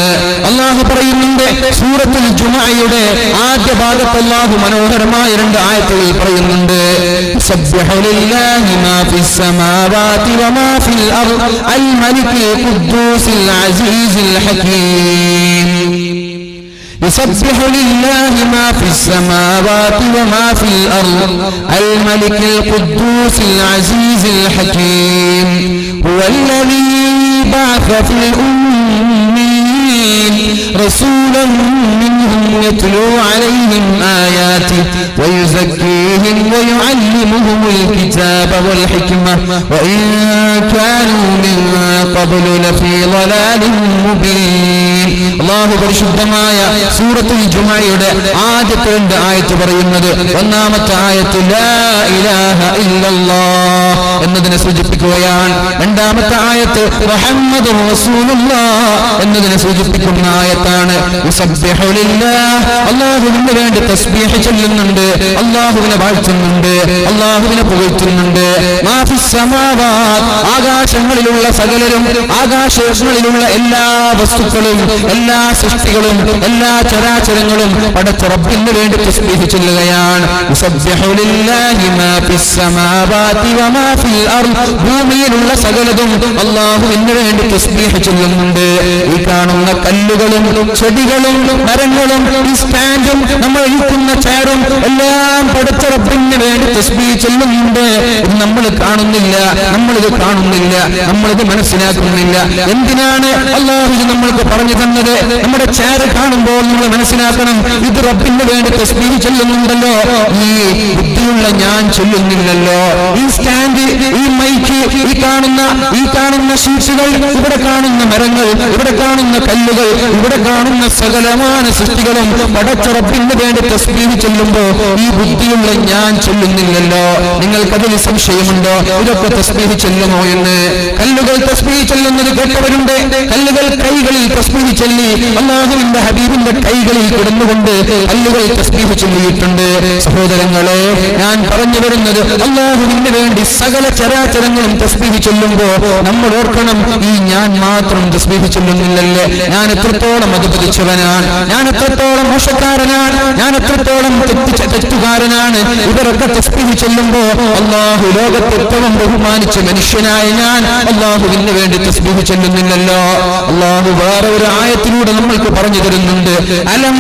അല്ലാഹു പറയുന്നുണ്ട് സൂറത്തുൽ ജുമുഅയുടെ ആദ്യ ഭാഗത്ത് അല്ലാഹു മനോഹരമായ 2 ആയത്തുകൾ പറയുന്നുണ്ട്. സബ്ബിഹു ലില്ലാഹി മാ ഫിസ് സമാവാതി വമാ ഫിൽ അർദ് അൽ മലികിൽ ഖുദ്ദൂസിൽ അസീസിൽ ഹകീം. يسبح لله ما في السماوات وما في الأرض الملك القدوس العزيز الحكيم هو الذي بعث في الأمين رسولا منهم يتلو عليهم آياته ويزكيهم ويعلمهم الكتاب والحكمة وإن كانوا من قبل لفي ضلال مبين. الله പരിശുദ്ധമായ സൂറത്തുൽ ജുമുഅയുടെ ആദ്യത്തെ 2 ആയത്ത് പറയുന്നത്, ഒന്നാമത്തെ ആയത്ത് ലാ ഇലാഹ ഇല്ലല്ലാഹ് എന്നതിനെ സൂചിപ്പിക്കുകയാണ്. രണ്ടാമത്തെ ആയത്ത് മുഹമ്മദുർ റസൂലുള്ളാഹ് എന്നതിനെ സൂചിപ്പിക്കുന്ന ആയത്താണ്. യുസബ്ബിഹു ലില്ലാഹ്, അല്ലാഹുവിന് വേണ്ടി തസ്ബീഹ് ചൊല്ലുന്നുണ്ട്, അല്ലാഹുവിനെ വാഴ്ത്തുന്നുണ്ട്, അല്ലാഹുവിനെ പുകഴ്ത്തുന്നുണ്ട്. മാ ഫിസ് സമാവാത്, ആകാശങ്ങളിലുള്ള സകലരും, ആകാശങ്ങളിലുള്ള എല്ലാ വസ്തുക്കളും, എല്ലാ സൃഷ്ടികളും, എല്ലാ ചരാചരങ്ങളും പടച്ച റബ്ബിന് വേണ്ടി തസ്ബീഹ് ചൊല്ലുകയാണ്. യുസബ്ബിഹു ലില്ലാഹി മാ ഫിസ് സമാവാതി വമാ ഫിൽ അർദ്, ഭൂമിയിലുള്ള സകലതും അല്ലാഹുവിന് വേണ്ടി തസ്ബീഹ് ചൊല്ലുന്നുണ്ട്. ഈ കാണുന്ന കല്ലുകളും ചെടികളും മരങ്ങളും ഈ സ്റ്റാൻഡും നമ്മൾ ഇരിക്കുന്ന ചെയറും എല്ലാം പടച്ച റബ്ബിന് വേണ്ടി തസ്ബീഹ് ചൊല്ലുന്നുണ്ട്. ഇത് നമ്മൾ കാണുന്നില്ല, നമ്മളിത് കാണുന്നില്ല, നമ്മളിത് മനസ്സിലാക്കുന്നില്ല. എന്തിനാണ് അല്ലാഹു ഇത് നമ്മൾക്ക് പറഞ്ഞു തന്നത്? നമ്മുടെ ചെയർ കാണുമ്പോൾ നമ്മൾ മനസ്സിലാക്കണം, ഇത് റബ്ബിന് വേണ്ടി തസ്ബീഹ് ചൊല്ലുന്നുണ്ടല്ലോ. ഈ ബുദ്ധിയുള്ള ഞാൻ ചൊല്ലുന്നില്ലല്ലോ. ഈ സ്റ്റാൻഡ്, ഈ മൈക്ക്, ഈ കാണുന്ന ഷീറ്റ്സുകൾ, ഇവിടെ കാണുന്ന മരങ്ങൾ, ഇവിടെ കാണുന്ന കല്ലുകൾ, ഇവിടെ കാണുന്ന സകലമായ സൃഷ്ടികളും പടച്ച റബ്ബിന് വേണ്ടി തസ്ബീഹ് ചൊല്ലുമ്പോ ഈ ബുദ്ധിയുള്ള ഞാൻ ചൊല്ലുന്നില്ലല്ലോ. നിങ്ങൾക്കതിൽ സംശയമുണ്ടോ? ഇതൊക്കെ തസ്ബീഹ് ചൊല്ലുമോ എന്ന്? കല്ലുകൾ തസ്ബീഹ് ചൊല്ലുന്നത് കേട്ടവരുണ്ട്. കല്ലുകൾ കൈകളിൽ തസ്ബീഹ് ചൊല്ലി അല്ലാഹുവിന്റെ ഹബീബിന്റെ കൈകളിൽ കിടന്നുകൊണ്ട് കല്ലുകൾ തസ്ബീഹ് ചൊല്ലിയിട്ടുണ്ട്. സഹോദരങ്ങളെ, ഞാൻ പറഞ്ഞു വരുന്നത് അല്ലാഹുവിന് വേണ്ടി സകല ചരാചരങ്ങളും തസ്ബീഹ് ചൊല്ലുമ്പോ നമ്മൾ ഓർക്കണം, ഈ ഞാൻ മാത്രം തസ്ബീഹ് ചൊല്ലുന്നില്ലല്ലേ. ഞാൻ എത്രത്തോളം അധപതിച്ചവനാണ്, ഞാൻ എത്രത്തോളം മോശക്കാരനാണ്, ഞാൻ എത്രത്തോളം തെറ്റുകാരനാണ്. ഇവരൊക്കെ തസ്ബീഹ് ചൊല്ലുമ്പോ അല്ലാഹു ലോകത്തെ ഏറ്റവും ബഹുമാനിച്ച മനുഷ്യനായ ഞാൻ അല്ലാഹുവിന് വേണ്ടി തസ്ബീഹ് ചൊല്ലുന്നില്ലല്ലോ. അല്ലാഹു വേറെ ഒരു ആയത്തിലൂടെ നമ്മൾക്ക് പറഞ്ഞു തരുന്നുണ്ട്. അലം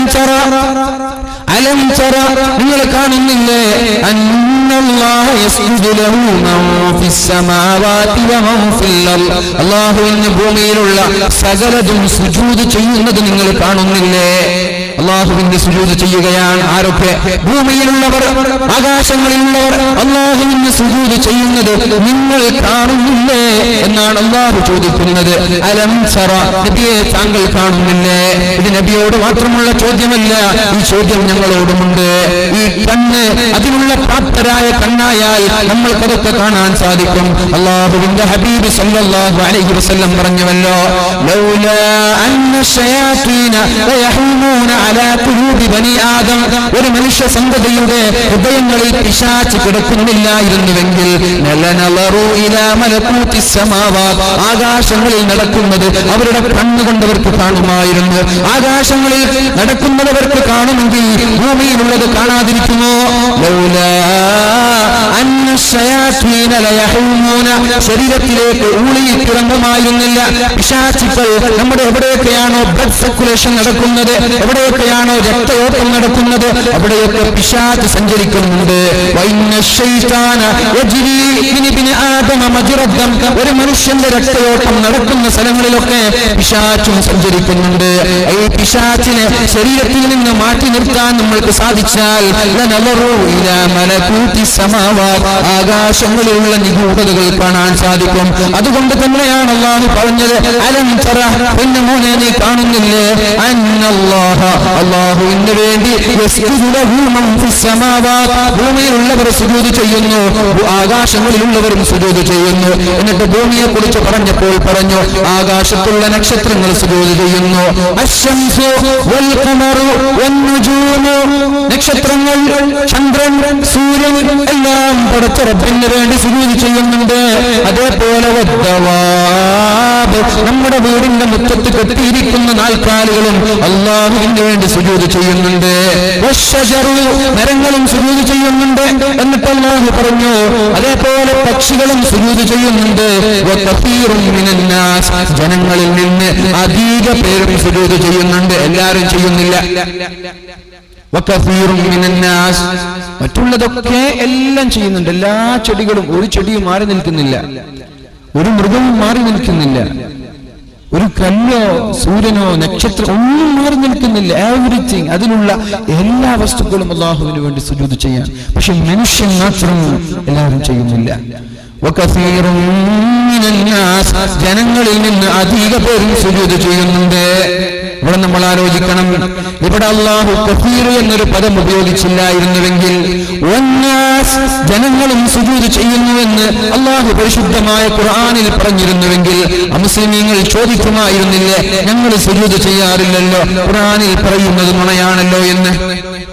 ചറ, നിങ്ങൾ കാണുന്നില്ലേ? അന്നല്ലാഹ യസ്ജുദു ലഹു മൻ ഫിസ് സമാവാതി വമൻ ഫിൽ അർദ്, അല്ലാഹുവിന് ഭൂമിയിലുള്ള സകലതും സുജൂദ് ചെയ്യുന്നത് നിങ്ങൾ കാണുന്നില്ലേ? അല്ലാഹുവിന് സുജൂദ് ചെയ്യുകയാണ്. ആരൊക്കെ? ഭൂമിയിലുള്ളവർ, ആകാശങ്ങളിലുള്ളവർ അല്ലാഹുവിന് സുജൂദ് ചെയ്യുന്നത് നിങ്ങൾ കാണുന്നില്ലേ എന്നാണ് അല്ലാഹു ചോദിക്കുന്നത്. അലം തറ, നബിയെ താങ്കൾ കാണുന്നില്ലേ? ഇത് നബിയോട് മാത്രമുള്ള ചോദ്യമല്ല, ഈ ചോദ്യം ഞങ്ങളോടുമുണ്ട്. ഈ കണ്ണ് അതിനുള്ള പ്രാപ്തരായ കണ്ണായാൽ നമ്മൾക്കതൊക്കെ കാണാൻ സാധിക്കും. അല്ലാഹുവിന്റെ ഹബീബ് സല്ലല്ലാഹു അലൈഹി വസല്ലം പറഞ്ഞുവല്ലോ, ലൗലാ അന്ന ശയാതീന ലയഹൂമൂന അലാ ഖുലൂബി ബനി ആദം, ഒരു മനുഷ്യ സന്തതിയുടെ ഹൃദയങ്ങളിൽ പിശാച് കിടക്കുന്നില്ലായിരുന്നുവെങ്കിൽ ലനളറു ഇലാ മലകൂതിസ് സമാവാത്, ആകാശങ്ങളിൽ നടക്കുന്നത് അവരുടെ കണ്ണുകൊണ്ടവർക്ക് കാണുമായിരുന്നു. ആകാശങ്ങളിൽ നടക്കുന്നവർക്ക് കാണുമെങ്കിൽ ഭൂമിയിലുള്ളത് കാണാതിരിക്കുമോ? ലൗലാ അന്ന ശയാതീന ലയഹൂമൂന, ശരീരത്തിലേക്ക് ഊളിയിറങ്ങുമായിരുന്നില്ല പിശാചുക്കൾ. നമ്മുടെ എവിടെയൊക്കെയാണോ ബ്ലഡ് സർക്കുലേഷൻ നടക്കുന്നത്, എവിടെയൊക്കെയാണോ രക്തയോട്ടം നടക്കുന്നത്, അവിടെയൊക്കെ പിശാച് സഞ്ചരിക്കുന്നുണ്ട്. ഒരു മനുഷ്യന്റെ രക്തയോട്ടം നടക്കുന്ന സ്ഥലങ്ങളിലൊക്കെ പിശാചും സഞ്ചരിക്കുന്നുണ്ട്. ഈ പിശാചിനെ ശരീരത്തിൽ നിന്ന് മാറ്റി നിർത്താൻ നമ്മൾക്ക് സാധിച്ചാൽ ആകാശങ്ങളിലുള്ള നിഗൂഢതകൾ കാണാൻ സാധിക്കും. അതുകൊണ്ട് തന്നെയാണ് അല്ലാഹു പറഞ്ഞത്, അലം തറ, എന്റെ മോനെ നീ കാണുന്നില്ലേ, അന്നല്ലാഹ, അല്ലാഹുവിന് വേണ്ടി ഭൂമിയിലുള്ളവർ സുജൂദ് ചെയ്യുന്നു, ആകാശങ്ങളിലുള്ളവരും സുജൂദ് ചെയ്യുന്നു. എന്നിട്ട് ഭൂമിയെ കുറിച്ച് പറഞ്ഞപ്പോൾ പറഞ്ഞു, ആകാശത്തുള്ള നക്ഷത്രങ്ങൾ സുജൂദ് ചെയ്യുന്നു. അശ്ശംസു വൽ ഖമറു വന്നുജൂമു, നക്ഷത്രങ്ങൾ, ചന്ദ്രൻ, സൂര്യൻ എല്ലാം പടച്ച റബ്ബിന് വേണ്ടി സുജൂദ് ചെയ്യുന്നുണ്ട്. അതേപോലെ നമ്മുടെ വീടിന്റെ മുറ്റത്ത് കെട്ടിയിരിക്കുന്ന നാൽക്കാലികളും അല്ലാഹുവിന് വേണ്ടി സുജൂദ് ചെയ്യുന്നുണ്ട്. മരങ്ങളും സുജൂദ് ചെയ്യുന്നുണ്ട്. എന്നിട്ട് അല്ലാഹു പറഞ്ഞു, അതേപോലെ പക്ഷികളും സുജൂദ് ചെയ്യുന്നുണ്ട്. ജനങ്ങളിൽ നിന്ന് അധിക പേരും സുജൂദ് ചെയ്യുന്നുണ്ട്. എല്ലാവരും ചെയ്യുന്നില്ല. മറ്റുള്ളതൊക്കെ എല്ലാം ചെയ്യുന്നുണ്ട്. എല്ലാ ചെടികളും, ഒരു ചെടിയും മാറി നിൽക്കുന്നില്ല, ഒരു മൃഗവും മാറി നിൽക്കുന്നില്ല, ഒരു കല്ലോ സൂര്യനോ നക്ഷത്രം ഒന്നും മാറി നിൽക്കുന്നില്ല. എവരിത്തിങ്, അതിലുള്ള എല്ലാ വസ്തുക്കളും അല്ലാഹുവിന് വേണ്ടി സുജൂദ് ചെയ്യാൻ. പക്ഷെ മനുഷ്യൻ മാത്രം എല്ലാവരും ചെയ്യുന്നില്ല. ജനങ്ങളിൽ നിന്ന് അധിക പേരും സുജൂദ് ചെയ്യുന്നുണ്ട്. ഇവിടെ നമ്മൾ ആലോചിക്കണം, ഇവിടെ അല്ലാഹു കഫീർ എന്നൊരു പദം ഉപയോഗിച്ചില്ലായിരുന്നുവെങ്കിൽ ജനങ്ങളും സുജൂദ് ചെയ്യുന്നുവെന്ന് അല്ലാഹു പരിശുദ്ധമായ ഖുർആനിൽ പറഞ്ഞിരുന്നുവെങ്കിൽ മുസ്ലിമീങ്ങൾ ചോദിക്കുമായിരുന്നില്ലേ, ഞങ്ങൾ സുജൂദ് ചെയ്യാറില്ലല്ലോ, ഖുർആനിൽ പറയുന്നത് നുണയാണല്ലോ എന്ന്.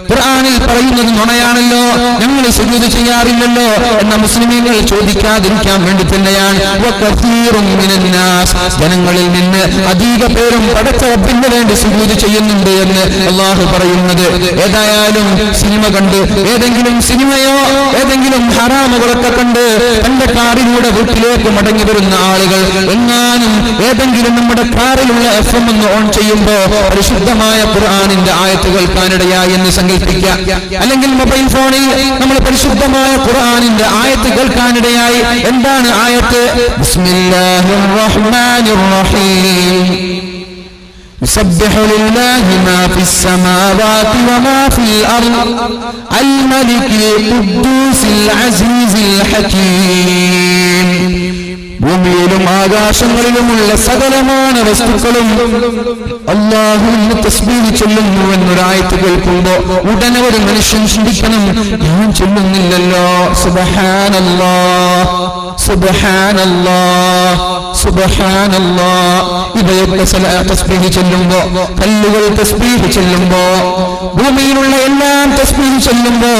ഖുർആനിൽ പറയുന്നത് നുണയാണല്ലോ, ഞങ്ങൾ സുജൂദ് ചെയ്യാറില്ലല്ലോ എന്ന മുസ്ലിമീങ്ങൾ ചോദിക്കാതിരിക്കാൻ വേണ്ടി തന്നെയാണ് ജനങ്ങളിൽ നിന്ന് അധിക പേരും പടച്ച റബ്ബിന് വേണ്ടി സുജൂദ് ചെയ്യുന്നുണ്ട് എന്ന് അല്ലാഹു പറയുന്നത്. ഏതായാലും സിനിമ കണ്ട്, ഏതെങ്കിലും സിനിമയോ ഏതെങ്കിലും ഹറാമുകളൊക്കെ കണ്ട് തന്റെ കാറിലൂടെ വീട്ടിലേക്ക് മടങ്ങി വരുന്ന ആളുകൾ എങ്ങാനും ഏതെങ്കിലും നമ്മുടെ കാറിലുള്ള FM ഒന്ന് ഓൺ ചെയ്യുമ്പോ പരിശുദ്ധമായ ഖുർആനിന്റെ ആയത്ത് കേൾക്കാനിടയായി എന്ന് സങ്കല്പിക്കാം. അല്ലെങ്കിൽ മൊബൈൽ ഫോണിൽ നമ്മൾ പരിശുദ്ധമായ ഖുർആനിന്റെ ആയത്ത് കേൾക്കാനിടയായി. എന്താണ് ആയത്ത്? ബിസ്മില്ലാഹിർ റഹ്മാനിർ റഹീം. يسبح لله ما في السماوات وما في الأرض الملك القدوس العزيز الحكيم. ഭൂമിയിലും ആകാശങ്ങളിലുമുള്ള സകലമായ വസ്തുക്കളും അല്ലാഹുവിനെ തസ്ബീഹ് ചൊല്ലുന്നു എന്നൊരായത്ത് കേൾക്കുമ്പോൾ ഉടനെ ഒരു മനുഷ്യൻ ചിന്തിക്കണം, ഞാൻ ചൊല്ലുന്നില്ലല്ലോ, സുബ്ഹാനല്ലാഹ് സുബ്ഹാനല്ലാഹ് സുബ്ഹാനല്ലാഹ്. ഇവയൊക്കെ തസ്ബീഹ് ചൊല്ലുമ്പോ, കല്ലുകൾ തസ്ബീഹ് ചൊല്ലുമ്പോ, ഭൂമിയിലുള്ള എല്ലാം തസ്ബീഹ് ചൊല്ലുമ്പോ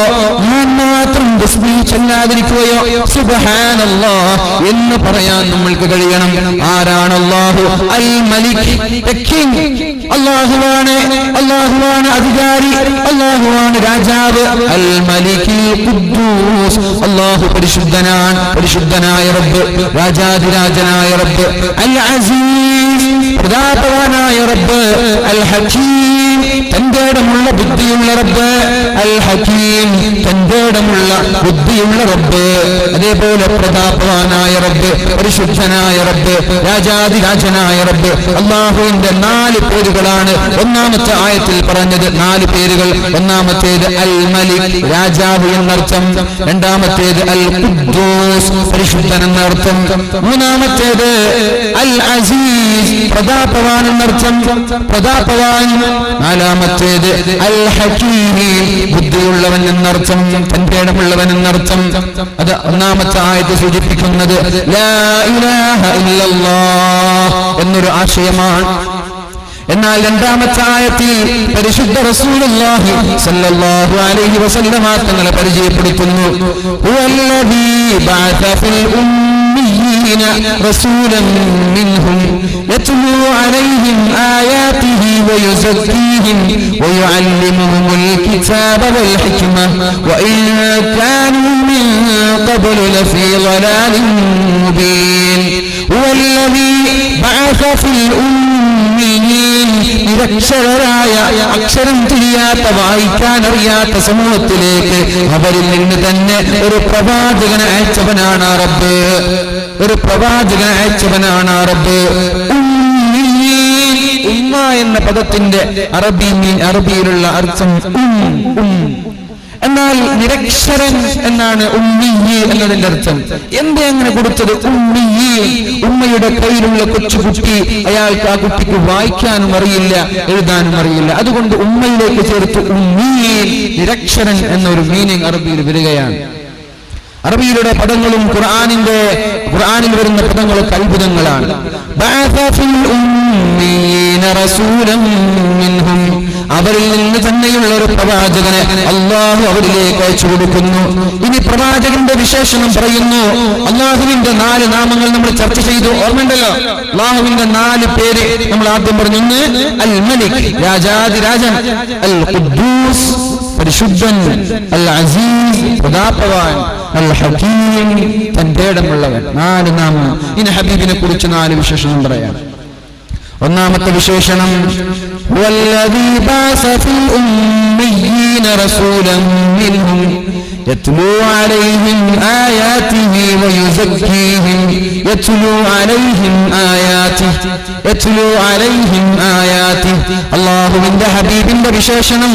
ഞാൻ മാത്രം തസ്ബീഹ് ചൊല്ലാതിരിക്കുകയോ സുബ്ഹാനല്ലാഹ് എന്ന് പറയാൻ നമ്മൾക്ക് കഴിയണം. ആരാണ് അല്ലാഹു? അൽ മലിക്, അല്ലാഹുവാണ്, അല്ലാഹുവാണ് അധികാരി, അല്ലാഹുവാണ് രാജാവ്. അൽ മലിക് ഖുദ്ദൂസ്, അല്ലാഹു പരിശുദ്ധനാണ്, പരിശുദ്ധനായ റബ്ബ്, രാജാധിരാജനായ റബ്ബ്. അൽ അസീസ്, പ്രതാപവാനായ റബ്ബ്, അൽ ഹകീം തന്റേടമുള്ള ബുദ്ധിയുള്ള റബ്ബ്, അൽ ഹകീം തന്റേടമുള്ള ബുദ്ധിയുള്ള റബ്ബ്. അതേപോലെ പ്രതാപവാനായ റബ്ബ്, പരിശുദ്ധനായ റബ്ബ്, രാജാതിരാജനായ റബ്ബ്. അല്ലാഹുവിന്റെ 4 പേരുകളാണ് ഒന്നാമത്തെ ആയത്തിൽ പറഞ്ഞത്. 4 പേരുകൾ. ഒന്നാമത്തേത് അൽ മലിക്, രാജാവ് എന്നർത്ഥം. രണ്ടാമത്തേത് അൽ ഖുദ്ദൂസ്, പരിശുദ്ധൻ എന്നർത്ഥം. മൂന്നാമത്തേത് അൽ അസീസ്, പ്രതാപവാൻ എന്നർത്ഥം, പ്രതാപവാൻ. നാലാമത്തേത് അൽ ഹകീം, ബുദ്ധിയുള്ളവൻ എന്നർത്ഥം, തന്റേടമുള്ളവൻ എന്നർത്ഥം. അത് ഒന്നാമത്തെ ആയത്ത് സൂചിപ്പിക്കുന്നത് ലാ ഇലാഹ ഇല്ലല്ലാഹ് എന്നൊരു ആശയമാണ്. എന്നാൽ രണ്ടാമത്തെ ആയത്തിൽ പരിശുദ്ധ റസൂലുള്ളാഹി സ്വല്ലല്ലാഹു അലൈഹി വസല്ലമ തങ്ങളെ പരിചയപ്പെടുത്തുന്നു. ഹുവല്ലദീ ബഅസ ഫിൽ ഉമ്മീന റസൂലൻ മിൻഹും യത്ലൂ അലൈഹിം ആയാതിഹി വയുസക്കീഹിം വയുഅല്ലിമുഹുൽ കിതാബ വൽ ഹിക്മ വഇൻ കാനൂ മിൻ ഖബ്ലു ലഫീ ളലാലിൻ മുബീൻ. ഹുവല്ലദീ ബഅസ ഫിൽ നിരക്ഷരരായ, അക്ഷരം തിരിയാത്ത, വായിക്കാനറിയാത്ത സമൂഹത്തിലേക്ക് അവരിൽ നിന്ന് തന്നെ ഒരു പ്രവാചകനെ അയച്ചവനാണ് റബ്ബ്. ഒരു പ്രവാചകനെ അയച്ചവനാണ് റബ്ബ്. ഉമ്മ എന്ന പദത്തിന്റെ അറബിയിലുള്ള അർത്ഥം എന്നാൽ നിരക്ഷരൻ എന്നാണ് ഉമ്മിയ്യ് എന്നതിന്റെ അർത്ഥം. എന്തേ അങ്ങനെ കൊടുത്തത്? ഉമ്മിയ്യ്, ഉമ്മയുടെ കയ്യിലുള്ള കൊച്ചുകുട്ടി, അയാൾക്ക് ആ കുട്ടിക്ക് വായിക്കാനും അറിയില്ല, എഴുതാനും അറിയില്ല. അതുകൊണ്ട് ഉമ്മയിലേക്ക് ചേർത്ത് ഉമ്മിയ്യ്, നിരക്ഷരൻ എന്നൊരു മീനിങ് അറബിയിൽ വരികയാണ്. അറബിയിലുള്ള പദങ്ങളും ഖുർആനിൽ വരുന്ന പദങ്ങളൊക്കെ അത്ഭുതങ്ങളാണ്. അവരിൽ നിന്ന് തന്നെയുള്ള ഒരു പ്രവാചകനെ അല്ലാഹു അവരിലേക്ക് അയച്ചു കൊടുക്കുന്നു. ഇനി പ്രവാചകന്റെ വിശേഷണം പറയുന്നു. അല്ലാഹുവിന്റെ 4 നാമങ്ങൾ നമ്മൾ ചർച്ച ചെയ്തു, ഓർമ്മയുണ്ടല്ലോ? അല്ലാഹുവിന്റെ 4 പേര് നമ്മൾ ആദ്യം പറഞ്ഞു. ഒന്ന് അൽ മലിക്, രാജാതിരാജൻ, അൽ ഖുദ്ദൂസ്, പരിശുദ്ധൻ, അൽ അസീസ്, പ്രതാപവാൻ, അൽ ഹകീം തന്റേടമുള്ളവൻ. 4 നാമം. ഇനി ഹബീബിനെ കുറിച്ച് 4 വിശേഷണം പറയാം. ഒന്നാമത്തെ വിശേഷണം വല്ലദീ ബഅസ ഫിൽ ഉമ്മീന റസൂലൻ മിൻഹും യത്ലൂ അലൈഹിം ആയാതിഹി വയുസക്കീഹിം യത്ലൂ അലൈഹിം ആയാതിഹി. അല്ലാഹുവിന്റെ ഹബീബിന്റെ വിശേഷണം,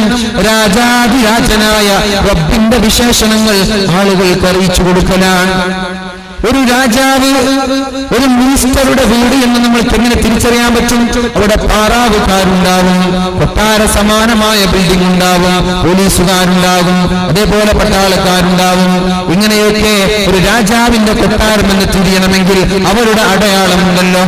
രാജാതിരാജനായ റബ്ബിന്റെ വിശേഷണങ്ങൾ ആളുകൾക്ക് അറിയിച്ചു കൊടുക്കലാണ്. ഒരു രാജാവ്, ഒരു മിനിസ്റ്ററുടെ വീട് എന്ന് നമ്മൾക്ക് എങ്ങനെ തിരിച്ചറിയാൻ പറ്റും? അവിടെ പാറാവുകാരുണ്ടാവും, കൊട്ടാര സമാനമായ ബിൽഡിംഗ് ഉണ്ടാവും, പോലീസുകാരുണ്ടാവും, അതേപോലെ പട്ടാളക്കാരുണ്ടാവും. ഇങ്ങനെയൊക്കെ ഒരു രാജാവിന്റെ കൊട്ടാരം എന്ന് തിരിയണമെങ്കിൽ അവരുടെ അടയാളമുണ്ടല്ലോ.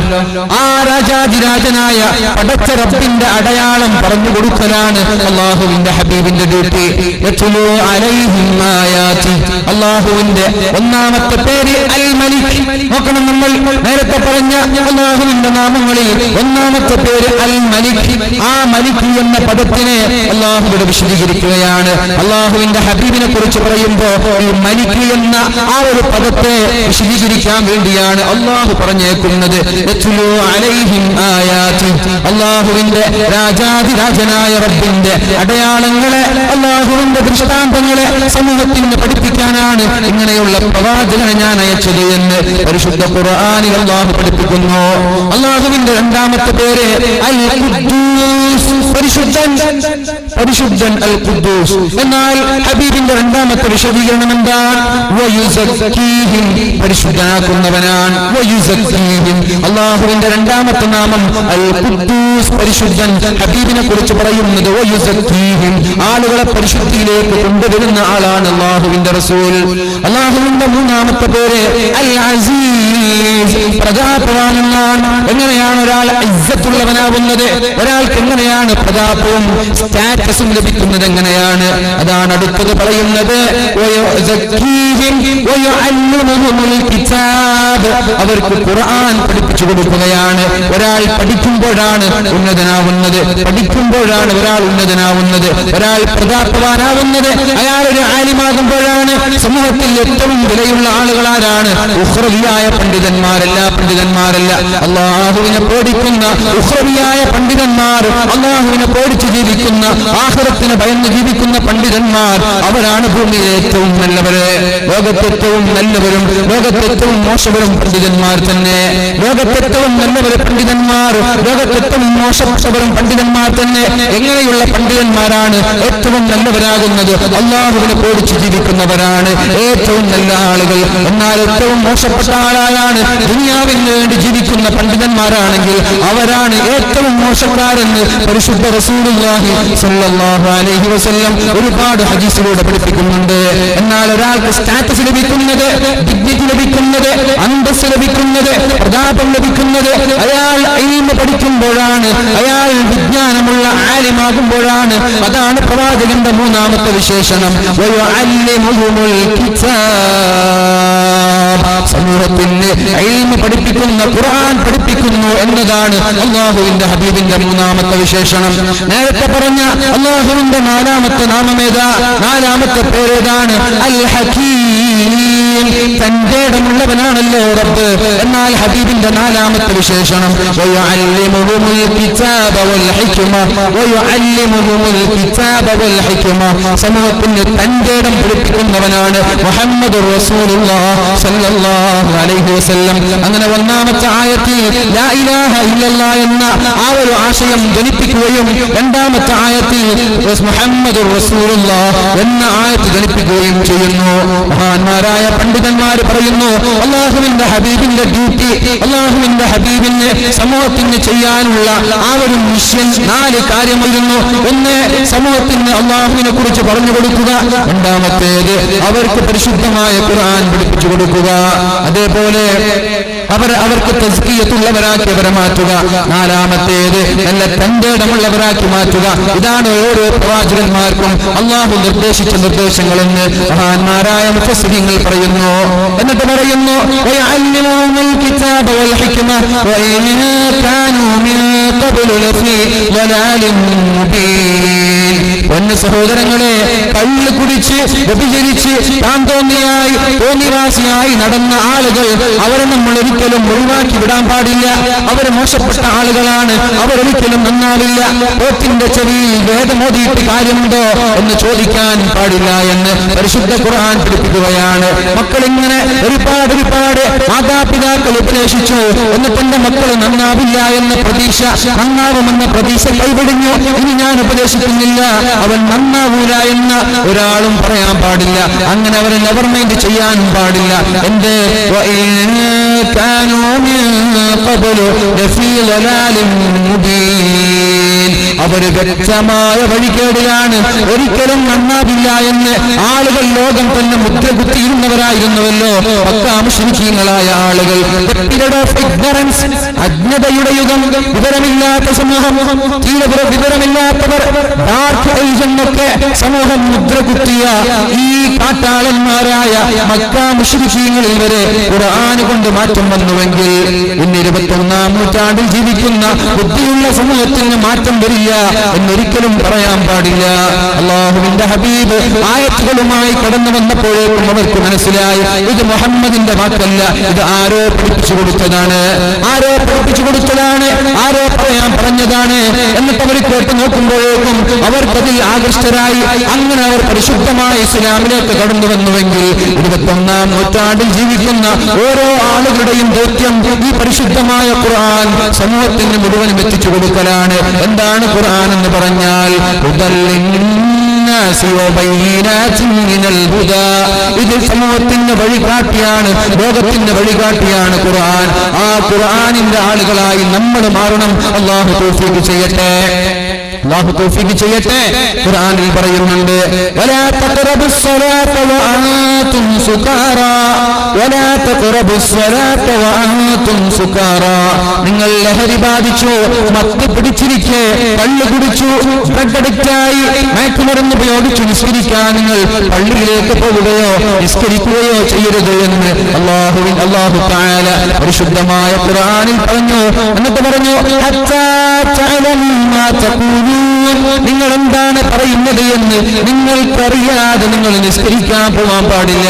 ആ രാജാതിരാജനായ പടച്ച റബ്ബിന്റെ അടയാളം പറഞ്ഞു കൊടുക്കലാണ് അല്ലാഹുവിന്റെ ഹബീബിന്റെ ഡ്യൂട്ടി. യത്ലൂ അലൈഹിം ആയാതി. അല്ലാഹുവിന്റെ ഒന്നാമത്തെ പേര് അൽ മലിക്. നോക്കണം, നമ്മൾ നേരത്തെ പറഞ്ഞ അല്ലാഹുവിന്റെ നാമങ്ങളിൽ ഒന്നാമത്തെ പേര് അൽ മലിക്. ആ മലിക് എന്ന പദത്തിനെ അല്ലാഹു ഇവിടെ വിശദീകരിക്കുകയാണ്. അല്ലാഹുവിന്റെ ഹബീബിനെ കുറിച്ച് പറയുമ്പോൾ ഈ മലിക് എന്ന ആ ഒരു പദത്തെ വിശദീകരിക്കാൻ വേണ്ടിയാണ് അല്ലാഹു പറഞ്ഞേക്കുന്നത്. യത്ലൂ അലൈഹിം ആയാതി. അല്ലാഹുവിന്റെ രാജാതിരാജനായ റബ്ബിന്റെ അടയാളങ്ങളെ, അല്ലാഹുവിന്റെ ദൃഷ്ടാന്തങ്ങളെ സമൂഹത്തിന് പഠിപ്പിക്കാനാണ് ഇങ്ങനെയുള്ള പ്രവാചകനെ ഞാൻ അയച്ചത് എന്ന് പരിശുദ്ധ ഖുർആനിൽ അല്ലാഹു പഠിപ്പിക്കുന്നു. അല്ലാഹുവിന്റെ രണ്ടാമത്തെ പേര് അൽ ഖുദ്ദൂസ്, പരിശുദ്ധൻ അൽ ഖുദ്ദൂസ്. എന്നാൽ ഹബീബിന്റെ രണ്ടാമത്തെ വിശദീകരണം എന്താണ്? വയുസക്കീഹിം, പരിശുദ്ധനാക്കുന്നവനാണ്. വയുസക്കീഹിം. അല്ലാഹുവിന്റെ രണ്ടാമത്തെ നാമം അൽ ഖുദ്ദൂസ്, പരിശുദ്ധൻ. ഹബീബിനെ കുറിച്ച് പറയുന്നത് വയുസക്കീഹിം, ആളുകളെ പരിശുദ്ധിയിലേക്ക് കൊണ്ടുവരുന്ന ആളാണ് അല്ലാഹുവിന്റെ റസൂൽ. അല്ലാഹുവിന്റെ മൂന്നാമത്തെ പേര് അൽ അസീസ്, പ്രതാപവാനാണ്. എങ്ങനെയാണ് ഒരാൾ ഇസ്സത്തുള്ളവനാവുന്നത്? ഒരാൾക്ക് എങ്ങനെയാണ് പ്രതാപവും സ്റ്റാറ്റസ് സ്റ്റാറ്റസും ലഭിക്കുന്നത് എങ്ങനെയാണ്? അതാണ് അടുത്തത് പറയുന്നത്, അവർക്ക് ഖുർആൻ പഠിപ്പിച്ചു കൊടുക്കുകയാണ്. ഒരാൾ പഠിക്കുമ്പോഴാണ് ഉന്നതനാവുന്നത്, പഠിക്കുമ്പോഴാണ് ഒരാൾ ഉന്നതനാവുന്നത്, ഒരാൾ പ്രതാപവാനാവുന്നത്. അയാൾ ഒരു ആലിമാകുമ്പോഴാണ്. സമൂഹത്തിൽ ഏറ്റവും വിലയുള്ള ആളുകൾ ആരാണ്? ഉഖ്റവിയായ പണ്ഡിതന്മാരല്ല, പണ്ഡിതന്മാരല്ല, അല്ലാഹുവിനെ പേടിക്കുന്ന ഉഖ്റവിയായ പണ്ഡിതന്മാർ, അല്ലാഹുവിനെ പേടിച്ച് ജീവിക്കുന്ന, ആഖിറത്തിനെ ഭയന്ന് ജീവിക്കുന്ന പണ്ഡിതന്മാർ. അവരാണ് ഭൂമിയിലെ ഏറ്റവും നല്ലവര്. ലോകത്തേറ്റവും നല്ലവരും ലോകത്തേറ്റവും മോശവരും പണ്ഡിതന്മാർ തന്നെ. ലോകത്തേറ്റവും നല്ലവരും പണ്ഡിതന്മാർ, ലോകത്തേറ്റവും മോശപ്പെട്ടവരും പണ്ഡിതന്മാർ തന്നെ. എങ്ങനെയുള്ള പണ്ഡിതന്മാരാണ് ഏറ്റവും നല്ലവരാകുന്നത്? അല്ലാഹുവിനെ പേടിച്ച് ജീവിക്കുന്നവരാണ് ഏറ്റവും നല്ല ആളുകൾ. എന്നാൽ ഏറ്റവും മോശപ്പെട്ട ആളായാണ് ദുനിയാവിന് വേണ്ടി ജീവിക്കുന്ന പണ്ഡിതന്മാരാണെങ്കിൽ അവരാണ് ഏറ്റവും മോശക്കാരെന്ന് പരിശുദ്ധ റസൂലുള്ളാഹി സ്വല്ലല്ലാഹു അലൈഹി വസല്ലം ഒരുപാട് ഹദീസിലൂടെ പഠിപ്പിക്കുന്നുണ്ട്. എന്നാൽ ഒരാൾക്ക് സ്റ്റാറ്റസ് ലഭിക്കുന്നത്, ഡിഗ്നിറ്റി ലഭിക്കുന്നത്, അന്തസ്സ് ലഭിക്കുന്നത്, പ്രതാപം ലഭിക്കുന്നത് അയാൾ ഇൽമ് പഠിക്കുമ്പോഴാണ്, അയാൾ വിജ്ഞാനമുള്ള ആലിമാകുമ്പോഴാണ്. അതാണ് പ്രവാചകന്റെ മൂന്നാമത്തെ വിശേഷണം, വയുഅല്ലിമുഹുൽ കിതാബ്. സമൂഹത്തിന് ഇൽമ് പഠിപ്പിക്കുന്ന, ഖുർആൻ പഠിപ്പിക്കുന്നു എന്നതാണ് അല്ലാഹുവിന്റെ ഹബീബിന്റെ മൂന്നാമത്തെ വിശേഷണം. നേരത്തെ പറഞ്ഞ അല്ലാഹുവിന്റെ നാലാമത്തെ നാമമേതാ? നാലാമത്തെ പേരേതാണ്? അൽ ഹകീം. തന്റെ ഇടമുള്ളവനാണല്ലോ റബ്ബ്. എന്നാൽ ഹബീബിന്റെ നാലാമത്തെ വിശേഷണം വയുഅല്ലിമുഹുൽ കിതാബ വൽ ഹിക്മ. വയുഅല്ലിമുഹുൽ കിതാബ വൽ ഹിക്മ. സമൂഹത്തിന് തന്റെ ഇടം പഠിപ്പിക്കുന്നവനാണ് മുഹമ്മദുർ റസൂലുള്ളാഹി സ്വല്ലല്ലാഹു അലൈഹി വസല്ലം. അങ്ങനെ ഒന്നാമത്തെ ആയത്തിൽ ലാ ഇലാഹ ഇല്ലല്ലാഹ് എന്ന ആ ഒരു ആശയം ജനിപ്പിക്കുകയും രണ്ടാമത്തെ ആയത്തിൽ മുഹമ്മദുർ റസൂലുള്ളാഹി എന്ന ആയത്ത് ജനിപ്പിക്കുകയും ചെയ്യുന്നു. മഹാന്മാരായ പണ്ഡിതന്മാർ പറയുന്നു, അല്ലാഹുവിന്റെ ഹബീബിന്റെ ഡ്യൂട്ടി, അല്ലാഹുവിന്റെ ഹബീബിന് സമൂഹത്തിന് ചെയ്യാനുള്ള ആ ഒരു മിഷൻ 4 കാര്യമായിരുന്നു. ഒന്ന്, സമൂഹത്തിന് അല്ലാഹുവിനെ കുറിച്ച് പറഞ്ഞു കൊടുക്കുക. രണ്ടാമത്തേത്, അവർക്ക് പരിശുദ്ധമായ ഖുർആൻ പഠിപ്പിച്ചു കൊടുക്കുക. അതേപോലെ അവർക്ക് തസ്കിയത്തുള്ളവരാക്കി അവരെ മാറ്റുക. നാലാമത്തേത്, നല്ല തന്റെ ഇടമുള്ളവരാക്കി മാറ്റുക. ഇതാണ് ഓരോ പ്രവാചകന്മാർക്കും അല്ലാഹു നിർദ്ദേശിച്ച നിർദ്ദേശങ്ങളെന്ന് മഹാന്മാരായ മുഫസ്സിരീങ്ങൾ പറയുന്നു. എന്നിട്ട് പറയുന്നു, വയഅല്ലിമുഹുൽ കിതാബ വൽ ഹിക്മ വഇൻ കാനൂ മിൻ ഖബ്ലു ലഫീ ളലാലിൻ മുബീൻ. പൊന്നു സഹോദരങ്ങളെ, കള്ള് കുടിച്ച് വ്യഭിചരിച്ച് തോന്നിവാസിയായി നടന്ന ആളുകൾ, അവരെ നമ്മൾ ഒരിക്കലും ഒഴിവാക്കി വിടാൻ പാടില്ല. അവർ മോശപ്പെട്ട ആളുകളാണ്, അവരൊരിക്കലും നന്നാവില്ല. പോത്തിന്റെ ചെവിയിൽ വേദമോദിയിട്ട് കാര്യമുണ്ടോ എന്ന് ചോദിക്കാൻ പാടില്ല എന്ന് പരിശുദ്ധ ഖുർആൻ പഠിപ്പിക്കുകയാണ്. മക്കളിങ്ങനെ ഒരുപാട് മാതാപിതാക്കൾ ഉപദേശിച്ചു, എന്നിട്ട് എന്റെ മക്കൾ നന്നാവില്ല എന്ന പ്രതീക്ഷ, നന്നാവുമെന്ന പ്രതീക്ഷ കൈവിടിഞ്ഞു, ഇനി ഞാൻ ഉപദേശിക്കുന്നില്ല, അവൻ നന്നാവൂല എന്ന് ഒരാളും പറയാൻ പാടില്ല. അങ്ങനെ അവരെ നെവർ മൈൻഡ് ചെയ്യാനും പാടില്ല. എന്ത്? അവര് വ്യക്തമായ വഴികേടിലാണ്, ഒരിക്കലും നന്നാവില്ല എന്ന് ആളുകൾ ലോകം തന്നെ മുദ്ര കുത്തിയിരുന്നവരായിരുന്നുവല്ലോ മക്കാ മുശ്രിക്കീങ്ങളായ ആളുകൾ. അജ്ഞതയുടെ യുഗം, വിവരമില്ലാത്ത സമൂഹം, വിവരമില്ലാത്തവർ, ഡാർക്ക് ഏജ് എന്നൊക്കെ സമൂഹം മുദ്ര കുത്തിയ ഈ കാട്ടാളന്മാരായ മക്കാ മുശ്രിക്കീങ്ങളിൽ വരെ ഖുർആൻ കൊണ്ട് മാറ്റം വന്നുവെങ്കിൽ ഇന്ന് 21-ാം നൂറ്റാണ്ടിൽ ജീവിക്കുന്ന ബുദ്ധിയുള്ള സമൂഹത്തിന് മാറ്റം വരില്ല എന്നൊരിക്കലും പറയാൻ പാടില്ല. അല്ലാഹുവിന്റെ ഹബീബ് ആയത്തുകളുമായി കടന്നു വന്നപ്പോഴേക്കും അവർക്ക് മനസ്സിലായി, ഇത് മുഹമ്മദിന്റെ വാക്കല്ല, ഇത് ആരോ പഠിപ്പിച്ചു കൊടുത്തതാണ്, ആരോ പറയാൻ പറഞ്ഞതാണ്. എന്നിട്ട് അവർ കേട്ട് നോക്കുമ്പോഴേക്കും അവർക്കതിൽ ആകൃഷ്ടരായി. അങ്ങനെ അവർ പരിശുദ്ധമായ ഇസ്ലാമിലേക്ക് കടന്നു വന്നുവെങ്കിൽ 21-ാം നൂറ്റാണ്ടിൽ ജീവിക്കുന്ന ഓരോ ആളുകളുടെയും ദൗത്യം ഈ പരിശുദ്ധമായ ഖുർആൻ സമൂഹത്തിന് മുഴുവനും എത്തിച്ചു കൊടുക്കലാണ്. എന്താണ് ഖുർആൻ എന്ന് പറഞ്ഞാൽ? ഇത് സമൂഹത്തിന്റെ വഴികാട്ടിയാണ്, ലോകത്തിന്റെ വഴികാട്ടിയാണ് ഖുർആൻ. ആ ഖുർആനിന്റെ ആളുകളായി നമ്മൾ മാറണം. അല്ലാഹു തൗഫീഖ് ചെയ്യട്ടെ, അല്ലാഹു തൗഫീഖ് ചെയ്യട്ടെ. ഖുർആനിൽ പറയുന്നുണ്ട്, വലാ തഖറബുസ് സ്വലാത്ത വഅൻതും وأنتم سكارى ولا تقربوا الصلاة وأنتم سكارى നിങ്ങൾ ലഹരി ബാധിച്ചു മത്ത് പിടിച്ചിരിക്കെ കള്ളു കുടിച്ചു പ്രകടിച്ചായി മയക്കുമരുന്ന് ഉപയോഗിച്ചു നിസ്കരിക്കാൻ നിങ്ങൾ പള്ളിയിലേക്ക് പോവുകയോ നിസ്കരിക്കുകയോ ചെയ്യരുത് എന്ന് അല്ലാഹു തആല പരിശുദ്ധമായ ഖുർആനിൽ പറഞ്ഞു. എന്നിട്ട് പറഞ്ഞു ഹത്താ തഅലമൂ മാ തഖൂലൂൻ നിങ്ങൾ എന്താണ് പറയുന്നത് എന്ന് നിങ്ങൾക്കറിയാതെ നിങ്ങൾ നിസ്കരിക്കാൻ പോകാൻ പാടില്ല.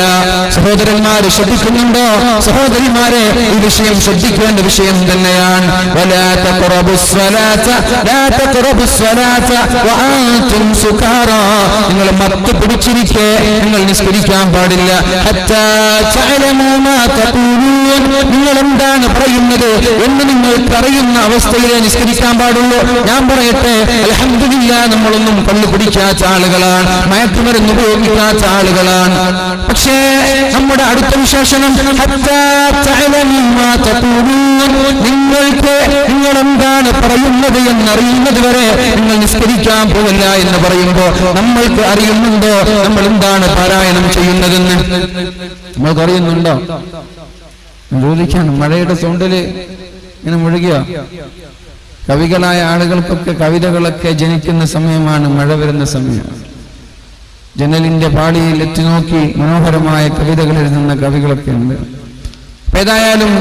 സഹോദരന്മാരെ ശ്രദ്ധിക്കുന്നുണ്ടോ? സഹോദരിമാരെ ഈ വിഷയം ശ്രദ്ധിക്കേണ്ട വിഷയം തന്നെയാണ്. വലാ തഖറബുസ് സ്വലാത ലാ തഖറബുസ് സ്വലാത വഅൻതും സുകാറാ നിങ്ങൾ മത്ത് പിടിച്ചിരിക്കെ നിങ്ങൾ നിസ്കരിക്കാൻ പാടില്ല. ഹത്താ തഅലമൂ മാ തഖൂലൂൻ നിങ്ങൾ എന്താണ് പറയുന്നത് എന്ന് നിങ്ങൾക്കറിയുന്ന അവസ്ഥയിലേ നിസ്കരിക്കാൻ പാടുള്ളൂ. ഞാൻ പറയട്ടെ, അൽഹംദുലില്ലാഹ് നമ്മളൊന്നും കള്ളു പിടിക്കാത്ത ആളുകളാണ്, മയക്കുമരുന്ന് ഉപയോഗിക്കാത്ത ആളുകളാണ്. പക്ഷേ നമ്മുടെ അടുത്ത വിശേഷണം നിങ്ങൾക്ക് നിങ്ങൾ എന്താണ് പറയുന്നത് എന്നറിയുന്നത് വരെ നിങ്ങൾ നിസ്കരിക്കാൻ പോവില്ല എന്ന് പറയുമ്പോൾ നമ്മൾക്ക് അറിയുന്നുണ്ടോ നമ്മൾ എന്താണ് പാരായണം ചെയ്യുന്നതെന്ന്? നമ്മൾക്ക് അറിയുന്നുണ്ടോ? ചോദിക്കാണ്. മഴയുടെ സൗണ്ടില് ഇങ്ങനെ മുഴുകിയ കവികളായ ആളുകൾക്കൊക്കെ കവിതകളൊക്കെ ജനിക്കുന്ന സമയമാണ്, മഴ വരുന്ന സമയം. ജനലിന്റെ പാളിയിൽ എത്തി നോക്കി മനോഹരമായ കവിതകൾ എഴുതുന്ന കവികളൊക്കെ ഉണ്ട്. ഏതായാലും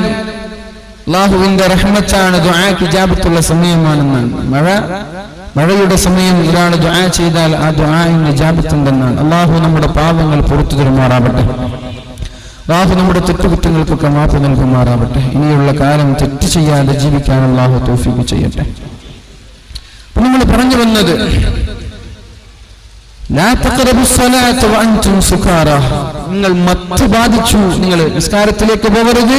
അല്ലാഹുവിന്റെ റഹ്മത്താണ്, ദുആക്ക് ഇജാബത്തുള്ള സമയമാണെന്നാണ്. മഴയുടെ സമയം ഒരാൾ ദുആ ചെയ്താൽ ആ ദുആഇന് ഇജാബത്തുണ്ടെന്നാണ്. അല്ലാഹു നമ്മുടെ പാപങ്ങൾ പുറത്തു തരുമാറാവട്ടെ. അല്ലാഹു നമ്മുടെ തെറ്റുകുറ്റങ്ങൾക്കൊക്കെ മാപ്പ് നൽകുമാറാവട്ടെ. ഇനിയുള്ള കാലം തെറ്റ് ചെയ്യാതെ ജീവിക്കാൻ അല്ലാഹു തൗഫീഖ് ചെയ്യട്ടെ. അപ്പോൾ നമ്മൾ പറഞ്ഞു വന്നത് ലാ തഖറബുസ് സ്വലാത്ത വഅൻതും സുകാറാ നിങ്ങൾ മത്ത് ബാധിച്ചു നിങ്ങൾ നിസ്കാരത്തിലേക്ക് പോകരുത്.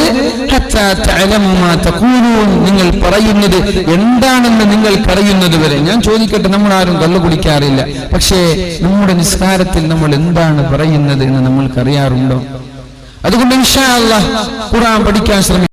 ഹത്താ തഅലമൂ മാ തഖൂലൂൻ നിങ്ങൾ പറയുന്നത് എന്താണെന്ന് നിങ്ങൾക്കറിയുന്നത് വരെ. ഞാൻ ചോദിക്കട്ടെ, നമ്മൾ ആരും കള്ളു കുടിക്കാറില്ല, പക്ഷേ നമ്മുടെ നിസ്കാരത്തിൽ നമ്മൾ എന്താണ് പറയുന്നത് എന്ന് നമ്മൾക്കറിയാറുണ്ടോ? അതുകൊണ്ട് ഇൻഷാ അല്ലാഹ് ഖുർആൻ പഠിക്കാൻ ശ്രമിക്കും.